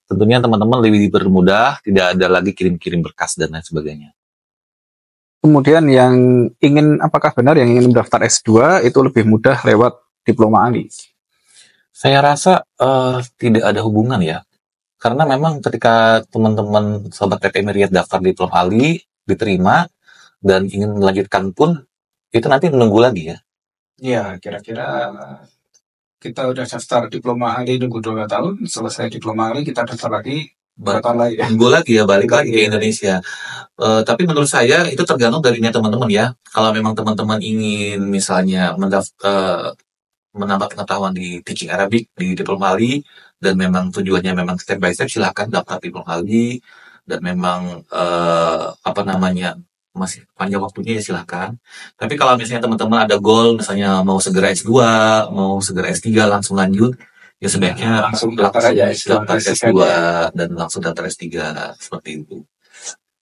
tentunya teman-teman lebih dipermudah, tidak ada lagi kirim-kirim berkas dan lain sebagainya. Kemudian yang apakah benar yang ingin mendaftar S2 itu lebih mudah lewat diploma ahli? Saya rasa tidak ada hubungan ya. Karena memang ketika teman-teman Sobat PT Miriat daftar diploma ahli, diterima, dan ingin melanjutkan pun, itu nanti menunggu lagi ya. Iya, kira-kira kita udah daftar diploma ahli nunggu 2 tahun, selesai diploma ahli kita daftar lagi, nunggu lagi ya, balik lagi ke Indonesia. Tapi menurut saya itu tergantung dari teman-teman ya. Kalau memang teman-teman ingin misalnya menambah pengetahuan di teaching Arabic di diploma ahli dan memang tujuannya memang step by step, silahkan daftar diploma ahli dan memang masih panjang waktunya ya silahkan. Tapi kalau misalnya teman-teman ada goal misalnya mau segera S2, mau segera S3 langsung lanjut, ya sebaiknya langsung daftar aja daftar S2 dan langsung daftar S3 seperti itu.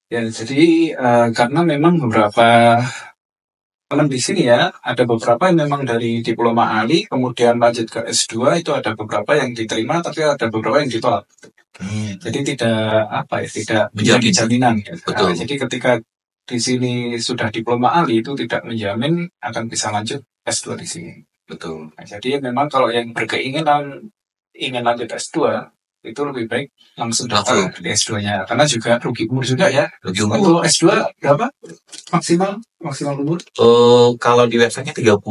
Ya, jadi karena memang beberapa teman di sini ya, ada beberapa yang memang dari diploma ahli kemudian lanjut ke S2 itu ada beberapa yang diterima tapi ada beberapa yang ditolak. Jadi tidak menjadi jaminan. Betul. Jadi ketika di sini sudah diploma ahli itu tidak menjamin akan bisa lanjut S2 di sini. Betul. Nah, jadi memang kalau yang berkeinginan ingin lanjut S2 itu lebih baik langsung daftar di S2-nya karena juga rugi umur juga ya. Rugi umur. S2 berapa maksimal umur? Kalau di websitenya 30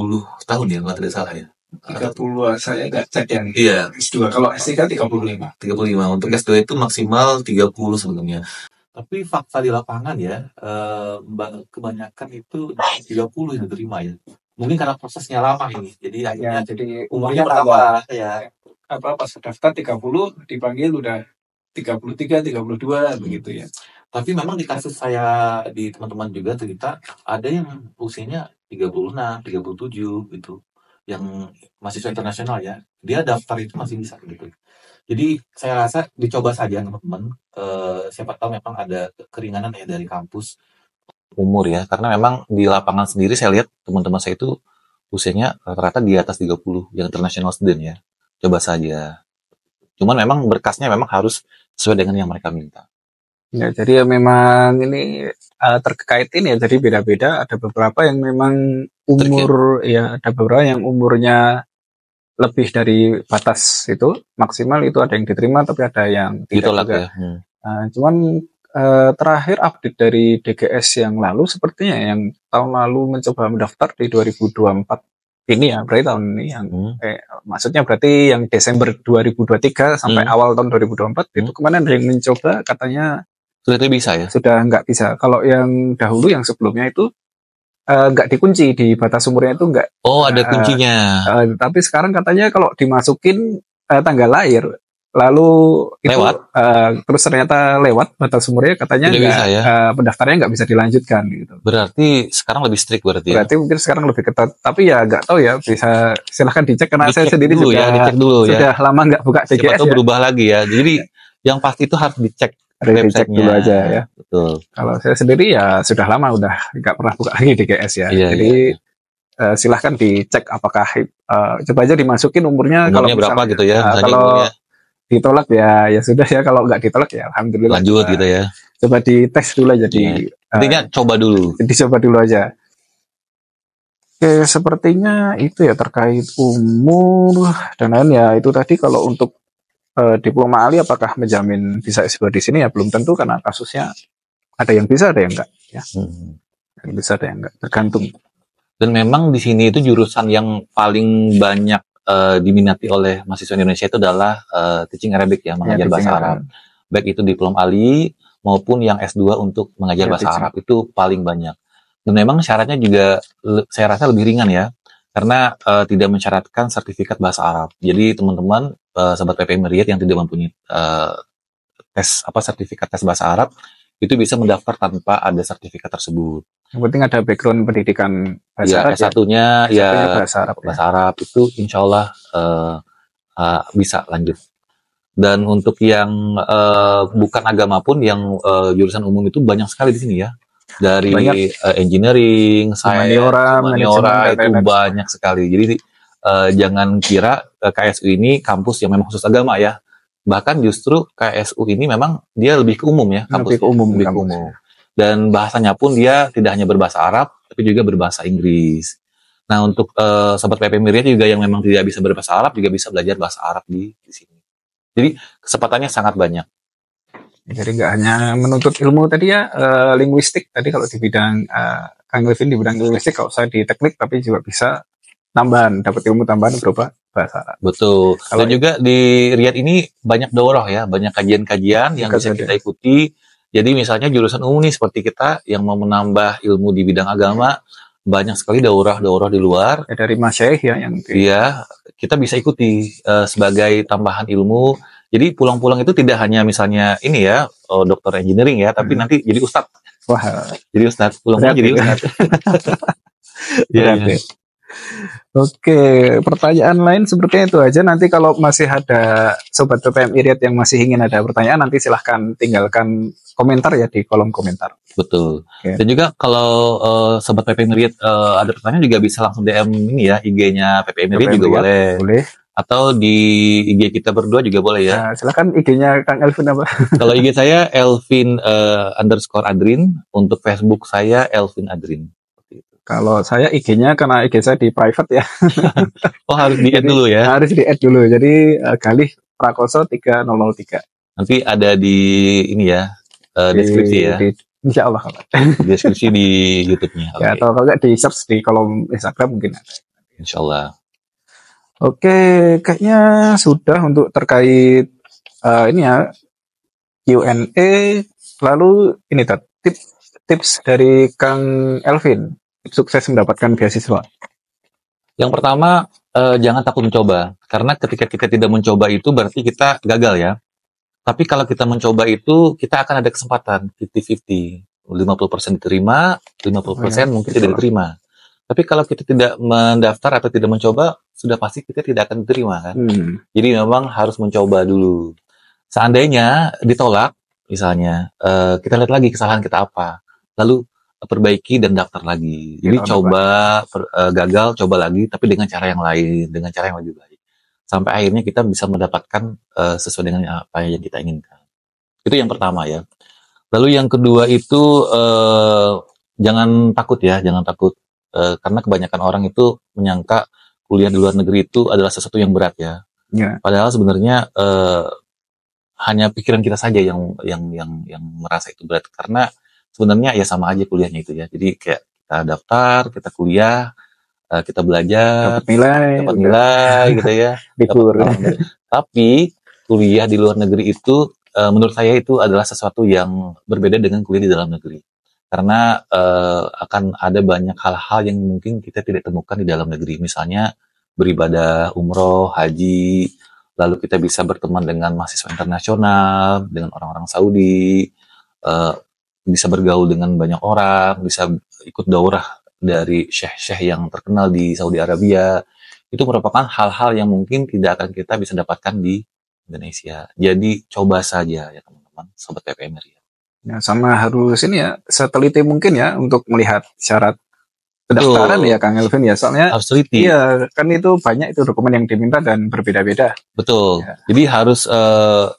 tahun ya, kalau tidak salah ya. 30 saya nggak cek yang S2. Kalau S3 35. Untuk S2 itu maksimal 30 sebenarnya. Tapi fakta di lapangan ya, kebanyakan itu 30 yang diterima ya. Mungkin karena prosesnya lama ini, jadi akhirnya jadi umurnya bertambah ya. Pas daftar 30 dipanggil udah 33, 32 begitu ya. Tapi memang di kasus saya di teman-teman juga cerita ada yang usianya 36, 37 gitu. Yang mahasiswa internasional ya. Dia daftar itu masih bisa gitu. Jadi saya rasa dicoba saja teman-teman. Siapa tahu memang ada keringanan ya dari kampus umur ya. Karena memang di lapangan sendiri saya lihat teman-teman saya itu usianya rata-rata di atas 30 yang international student ya. Coba saja. Cuman memang berkasnya memang harus sesuai dengan yang mereka minta. Ya, jadi ya memang ini terkait ini ya, jadi beda-beda. Ada beberapa yang memang umur ya, ada beberapa yang umurnya lebih dari batas itu maksimal itu ada yang diterima, tapi ada yang tidak ditolak juga. Ya. Cuman terakhir update dari DGS yang lalu sepertinya yang tahun lalu mencoba mendaftar di 2024 ini ya, berarti tahun ini yang maksudnya berarti yang Desember 2023 sampai awal tahun 2024 itu kemarin ada yang mencoba katanya sudah bisa ya? Sudah nggak bisa. Kalau yang dahulu yang sebelumnya itu nggak dikunci di batas umurnya itu nggak. Oh, ada kuncinya. Tapi sekarang katanya kalau dimasukin tanggal lahir lalu itu lewat, terus ternyata lewat batas umurnya katanya nggak bisa ya? Pendaftarannya nggak bisa dilanjutkan gitu. Berarti sekarang lebih strict berarti ya? Berarti mungkin sekarang lebih ketat. Tapi ya nggak tahu ya, bisa silahkan dicek karena dicek saya sendiri dulu juga dicek dulu sudah lama nggak buka DGS. Siapa tahu ya? Berubah lagi ya. Jadi yang pasti itu harus dicek. Dicek dulu aja ya. Betul. Kalau saya sendiri ya sudah lama udah nggak pernah buka lagi DGS ya. Iya, jadi silahkan dicek apakah coba aja dimasukin umurnya kalau berapa gitu ya. Kalau ditolak ya sudah ya, kalau nggak ditolak ya alhamdulillah lanjut gitu ya. Coba dites dulu aja intinya coba dulu. Dicoba dulu aja. Oke, sepertinya itu ya terkait umur dan lain ya. Itu tadi kalau untuk diploma ahli apakah menjamin bisa S2 di sini ya belum tentu karena kasusnya ada yang bisa ada yang enggak ya. Yang bisa ada yang enggak, tergantung. Dan memang di sini itu jurusan yang paling banyak diminati oleh mahasiswa Indonesia itu adalah teaching Arabic ya, mengajar bahasa Arab. Baik itu diplom Ali maupun yang S2 untuk mengajar bahasa Arab itu paling banyak. Dan memang syaratnya juga saya rasa lebih ringan ya, karena tidak mensyaratkan sertifikat bahasa Arab. Jadi teman-teman sahabat PPM Riyadh yang tidak mempunyai sertifikat tes bahasa Arab itu bisa mendaftar tanpa ada sertifikat tersebut. Yang penting ada background pendidikan bahasa ya, Arab. S1-nya ya bahasa Arab itu insya Allah bisa lanjut. Dan untuk yang bukan agama pun, yang jurusan umum itu banyak sekali di sini ya. Dari engineering, humaniora itu banyak sekali. Jadi jangan kira KSU ini kampus yang memang khusus agama ya. Bahkan justru KSU ini memang dia lebih ke umum ya, kampus lebih ke umum. Dan bahasanya pun dia tidak hanya berbahasa Arab, tapi juga berbahasa Inggris. Nah untuk sobat PPM Riyadh juga yang memang tidak bisa berbahasa Arab juga bisa belajar bahasa Arab di sini. Jadi kesempatannya sangat banyak. Jadi nggak hanya menuntut ilmu tadi ya, linguistik tadi kalau di bidang Kang Levin di bidang linguistik kalau usah di teknik, tapi juga bisa dapat ilmu tambahan berupa bahasa Arab. Betul. Dan juga di Riyadh ini banyak daurah ya, banyak kajian-kajian yang bisa kita ikuti. Jadi misalnya jurusan umum nih seperti kita yang mau menambah ilmu di bidang agama, banyak sekali daurah di luar. Ya, dari masyaikh ya yang iya, kita bisa ikuti sebagai tambahan ilmu. Jadi pulang-pulang itu tidak hanya misalnya ini ya, dokter engineering ya, tapi nanti jadi ustadz. Wah, jadi ustadz, pulang-pulang jadi ustadz. Iya. Oke, pertanyaan lain sepertinya itu aja. Nanti kalau masih ada sobat PPM Riyadh yang masih ingin ada pertanyaan, nanti silahkan tinggalkan komentar ya di kolom komentar. Betul. Okay. Dan juga kalau sobat PPM Riyadh ada pertanyaan juga bisa langsung DM ini ya, IG-nya PPM Riyadh juga boleh. Atau di IG kita berdua juga boleh ya. Nah, silahkan IG-nya Kang Elvin apa? Kalau IG saya Elvin _Adrin, untuk Facebook saya Elvin Adrin. Kalau saya IG-nya karena IG saya di private ya. Oh harus di-add dulu ya? Harus di-add dulu. Jadi Galih Prakoso 3003. Nanti ada di ini ya, deskripsi ya. Insya Allah. Deskripsi di YouTube-nya. Okay. Ya, atau kalau nggak di search di kolom Instagram mungkin ada. Insya Allah. Oke, kayaknya sudah untuk terkait ini ya Q&A. Lalu ini tips dari Kang Elvin sukses mendapatkan beasiswa. Yang pertama, jangan takut mencoba, karena ketika kita tidak mencoba itu berarti kita gagal ya. Tapi kalau kita mencoba itu kita akan ada kesempatan 50-50, 50% diterima, 50% mungkin tidak diterima. Tapi kalau kita tidak mendaftar atau tidak mencoba, sudah pasti kita tidak akan diterima kan. Jadi memang harus mencoba dulu. Seandainya ditolak, misalnya, kita lihat lagi kesalahan kita apa, lalu perbaiki dan daftar lagi. Jadi gagal, coba lagi, tapi dengan cara yang lain, dengan cara yang lebih baik. Sampai akhirnya kita bisa mendapatkan sesuai dengan apa yang kita inginkan. Itu yang pertama ya. Lalu yang kedua itu jangan takut ya, jangan takut. Karena kebanyakan orang itu menyangka kuliah di luar negeri itu adalah sesuatu yang berat ya. Padahal sebenarnya hanya pikiran kita saja yang merasa itu berat, karena sebenarnya ya sama aja kuliahnya itu ya. Jadi kayak kita daftar, kita kuliah, kita belajar, dapat nilai gitu ya. Tapi kuliah di luar negeri itu menurut saya itu adalah sesuatu yang berbeda dengan kuliah di dalam negeri. Karena akan ada banyak hal-hal yang mungkin kita tidak temukan di dalam negeri. Misalnya beribadah, umroh, haji, lalu kita bisa berteman dengan mahasiswa internasional, dengan orang-orang Saudi, bisa bergaul dengan banyak orang, bisa ikut daurah dari syekh-syekh yang terkenal di Saudi Arabia. Itu merupakan hal-hal yang mungkin tidak akan kita bisa dapatkan di Indonesia. Jadi coba saja ya teman-teman, sobat PPM Riyadh. Ya, sama harus ini ya, seteliti mungkin ya untuk melihat syarat pendaftaran ya Kang Elvin ya. Soalnya harus teliti. Iya, kan itu banyak itu dokumen yang diminta dan berbeda-beda. Betul. Ya. Jadi harus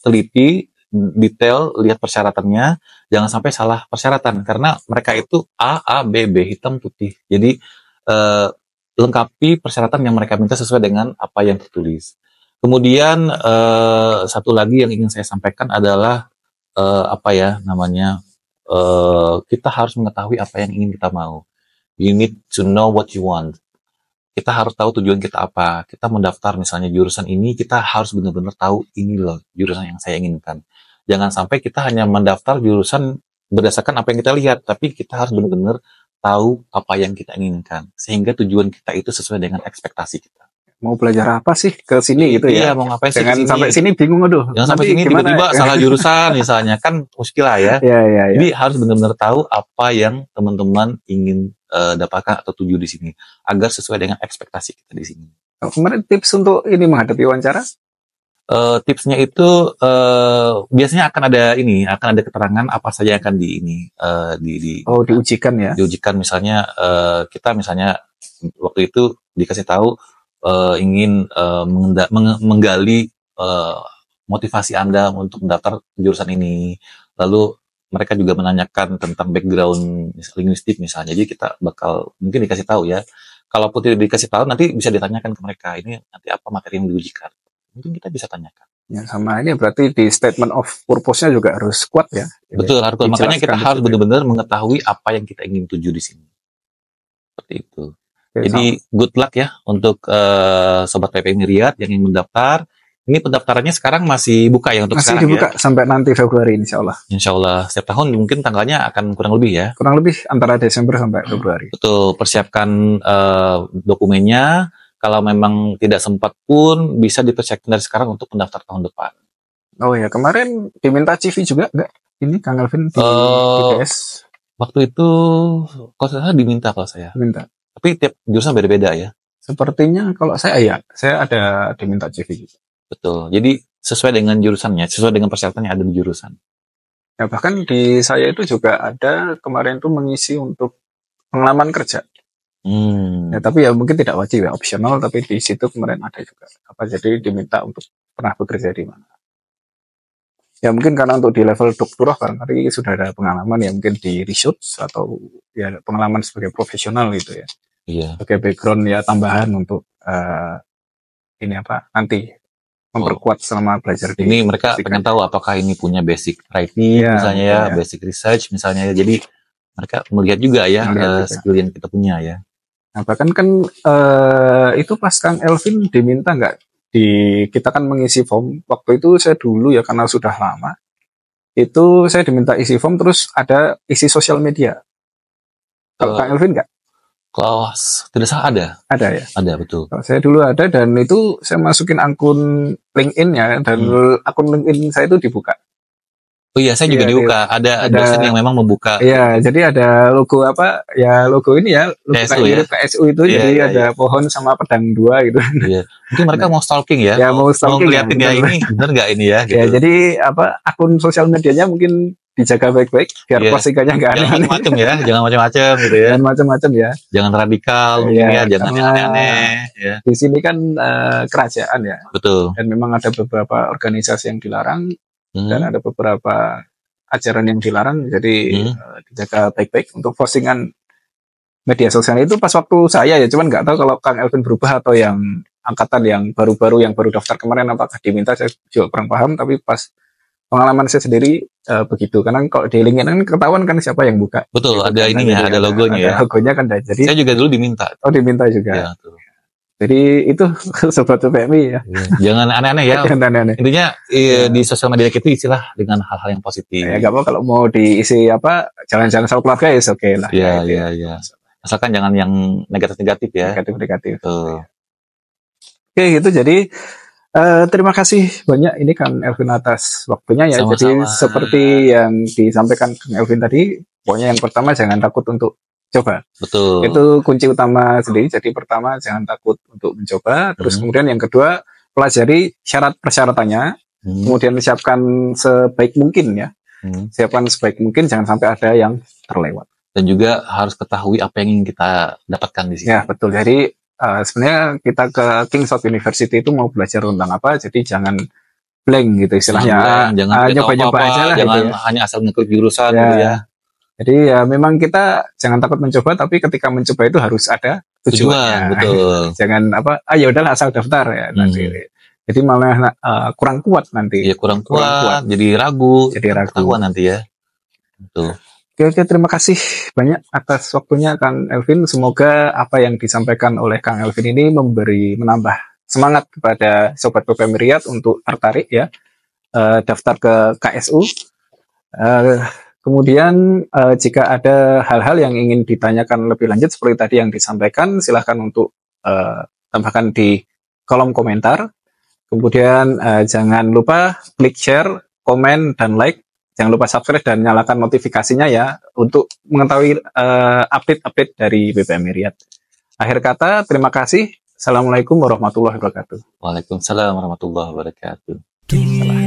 teliti, detail, lihat persyaratannya, jangan sampai salah persyaratan karena mereka itu A, B, hitam putih. Jadi lengkapi persyaratan yang mereka minta sesuai dengan apa yang tertulis. Kemudian satu lagi yang ingin saya sampaikan adalah kita harus mengetahui apa yang ingin kita mau. You need to know what you want. kita harus tahu tujuan kita apa. Kita mendaftar misalnya jurusan ini, kita harus benar-benar tahu ini loh jurusan yang saya inginkan. Jangan sampai kita hanya mendaftar jurusan berdasarkan apa yang kita lihat, tapi kita harus benar-benar tahu apa yang kita inginkan. Sehingga tujuan kita itu sesuai dengan ekspektasi kita. Mau belajar apa sih ke sini gitu ya? Iya, mau ngapain sih Jangan kesini? sampai sini bingung, aduh. Jangan sampai sini tiba-tiba salah jurusan misalnya, kan muskil lah ya. Iya. Jadi harus benar-benar tahu apa yang teman-teman ingin dapatkan atau tuju di sini agar sesuai dengan ekspektasi kita di sini. Kemarin tips untuk ini menghadapi wawancara? Tipsnya itu biasanya akan ada keterangan apa saja yang akan diujikan ya. Diujikan misalnya kita misalnya waktu itu dikasih tahu ingin menggali motivasi Anda untuk mendaftar jurusan ini. Lalu mereka juga menanyakan tentang background linguistik misalnya. Jadi kita bakal mungkin dikasih tahu ya. Kalaupun tidak dikasih tahu, nanti bisa ditanyakan ke mereka. Ini nanti apa materi yang diujikan. Mungkin kita bisa tanyakan. Ya, sama ini berarti di statement of purpose-nya juga harus kuat ya. Betul, harus kuat. Makanya kita harus benar-benar mengetahui apa yang kita ingin tuju di sini. Seperti itu. Oke, jadi good luck ya untuk Sobat PPI Myriad yang ingin mendaftar. Ini pendaftarannya sekarang masih buka ya untuk sekarang ya? Masih dibuka sampai nanti Februari insya Allah. Insya Allah. Setiap tahun mungkin tanggalnya akan kurang lebih ya? Kurang lebih antara Desember sampai Februari. Betul. Persiapkan dokumennya. Kalau memang tidak sempat pun bisa dipersiapkan dari sekarang untuk pendaftar tahun depan. Oh ya, kemarin diminta CV juga nggak? Ini Kang Elvin di IPS? Waktu itu kalau saya diminta kalau saya. Minta. Tapi tiap jurusan beda-beda ya. Sepertinya kalau saya ada diminta CV juga. Betul. Jadi sesuai dengan jurusannya, sesuai dengan persyaratannya ada di jurusan. Ya bahkan di saya itu juga ada kemarin tuh mengisi untuk pengalaman kerja. Ya, tapi ya mungkin tidak wajib ya, opsional, tapi di situ kemarin ada juga. Jadi diminta untuk pernah bekerja di mana. Ya mungkin karena untuk di level doktorah karena sudah ada pengalaman ya mungkin di research atau ya pengalaman sebagai profesional gitu ya. Iya. Sebagai background ya tambahan untuk nanti memperkuat selama belajar. Ini mereka pengen tahu apakah ini punya basic writing misalnya ya, basic research misalnya. Jadi mereka melihat juga ya skill yang kita punya ya. Nah, bahkan kan itu pas Kang Elvin diminta nggak kita kan mengisi form waktu itu saya dulu ya karena sudah lama itu saya diminta isi form terus ada isi sosial media. Kalau Kang Elvin nggak? Kalau tidak salah ada ya? Ada betul. Kalau saya dulu ada dan itu saya masukin akun LinkedIn ya dan akun LinkedIn saya itu dibuka. Oh iya, saya juga dibuka. Ada dosen yang memang membuka. Iya, jadi ada logo logo ini ya, logo mirip KSU itu, jadi ada pohon sama pedang dua gitu. Iya. Mungkin mereka mau stalking ya. Ya, mau stalking. Mau ngeliatin ya ini benar nggak ini ya? Gitu. Ya, jadi akun sosial medianya mungkin dijaga baik-baik biar postingannya nggak aneh-aneh. Jangan macam-macam ya, jangan macam-macam gitu ya. Jangan macam-macam ya. Jangan radikal mungkin ya, jangan aneh-aneh. Ya. Di sini kan kerajaan ya. Betul. Dan memang ada beberapa organisasi yang dilarang. Dan ada beberapa ajaran yang dilarang, jadi dijaga baik-baik untuk postingan media sosial itu pas waktu saya ya, cuman nggak tahu kalau Kang Elvin berubah atau yang angkatan yang baru-baru yang baru daftar kemarin apakah diminta, saya juga kurang paham, tapi pas pengalaman saya sendiri begitu, karena kalau di LinkedIn kan ketahuan kan siapa yang buka. Betul, ada ininya, ada logonya ya. Logonya kan jadi. Saya juga dulu diminta. Oh diminta juga. Ya, betul. Jadi itu Sobat PPMI ya. Jangan aneh-aneh ya. Jangan aneh-aneh. Intinya di sosial media kita isilah dengan hal-hal yang positif. Ya nggak apa kalau mau diisi jalan-jalan sama keluarga ya oke lah. Iya. Asalkan jangan yang negatif-negatif ya. Negatif. Oke gitu jadi terima kasih banyak ini Kang Elvin atas waktunya ya. Sama-sama. Jadi seperti yang disampaikan Kang Elvin tadi, pokoknya yang pertama jangan takut untuk coba. Betul. Itu kunci utama sendiri. Jadi pertama jangan takut untuk mencoba. Terus kemudian yang kedua pelajari syarat persyaratannya. Kemudian siapkan sebaik mungkin ya. Siapkan sebaik mungkin, jangan sampai ada yang terlewat. Dan juga harus ketahui apa yang ingin kita dapatkan di sini. Ya betul. Jadi sebenarnya kita ke King's Road University itu mau belajar tentang apa. Jadi jangan blank gitu istilahnya. Jangan nyoba-nyoba aja lah. Jangan gitu ya. hanya asal ngeklik jurusan gitu ya. Jadi ya memang kita jangan takut mencoba, tapi ketika mencoba itu harus ada tujuan. Betul. Jangan ya udahlah asal daftar ya nanti. Jadi malah kurang kuat nanti. Iya kurang kuat, jadi ragu. Ketahuan nanti ya. Betul. Oke, terima kasih banyak atas waktunya Kang Elvin. Semoga apa yang disampaikan oleh Kang Elvin ini menambah semangat kepada Sobat PPM Riyad untuk tertarik ya, daftar ke KSU. Kemudian jika ada hal-hal yang ingin ditanyakan lebih lanjut seperti tadi yang disampaikan, silahkan untuk tambahkan di kolom komentar. Kemudian jangan lupa klik share, komen, dan like. Jangan lupa subscribe dan nyalakan notifikasinya ya untuk mengetahui update-update dari BPM Riyad. Akhir kata, terima kasih. Assalamualaikum warahmatullahi wabarakatuh. Waalaikumsalam warahmatullahi wabarakatuh. Salam.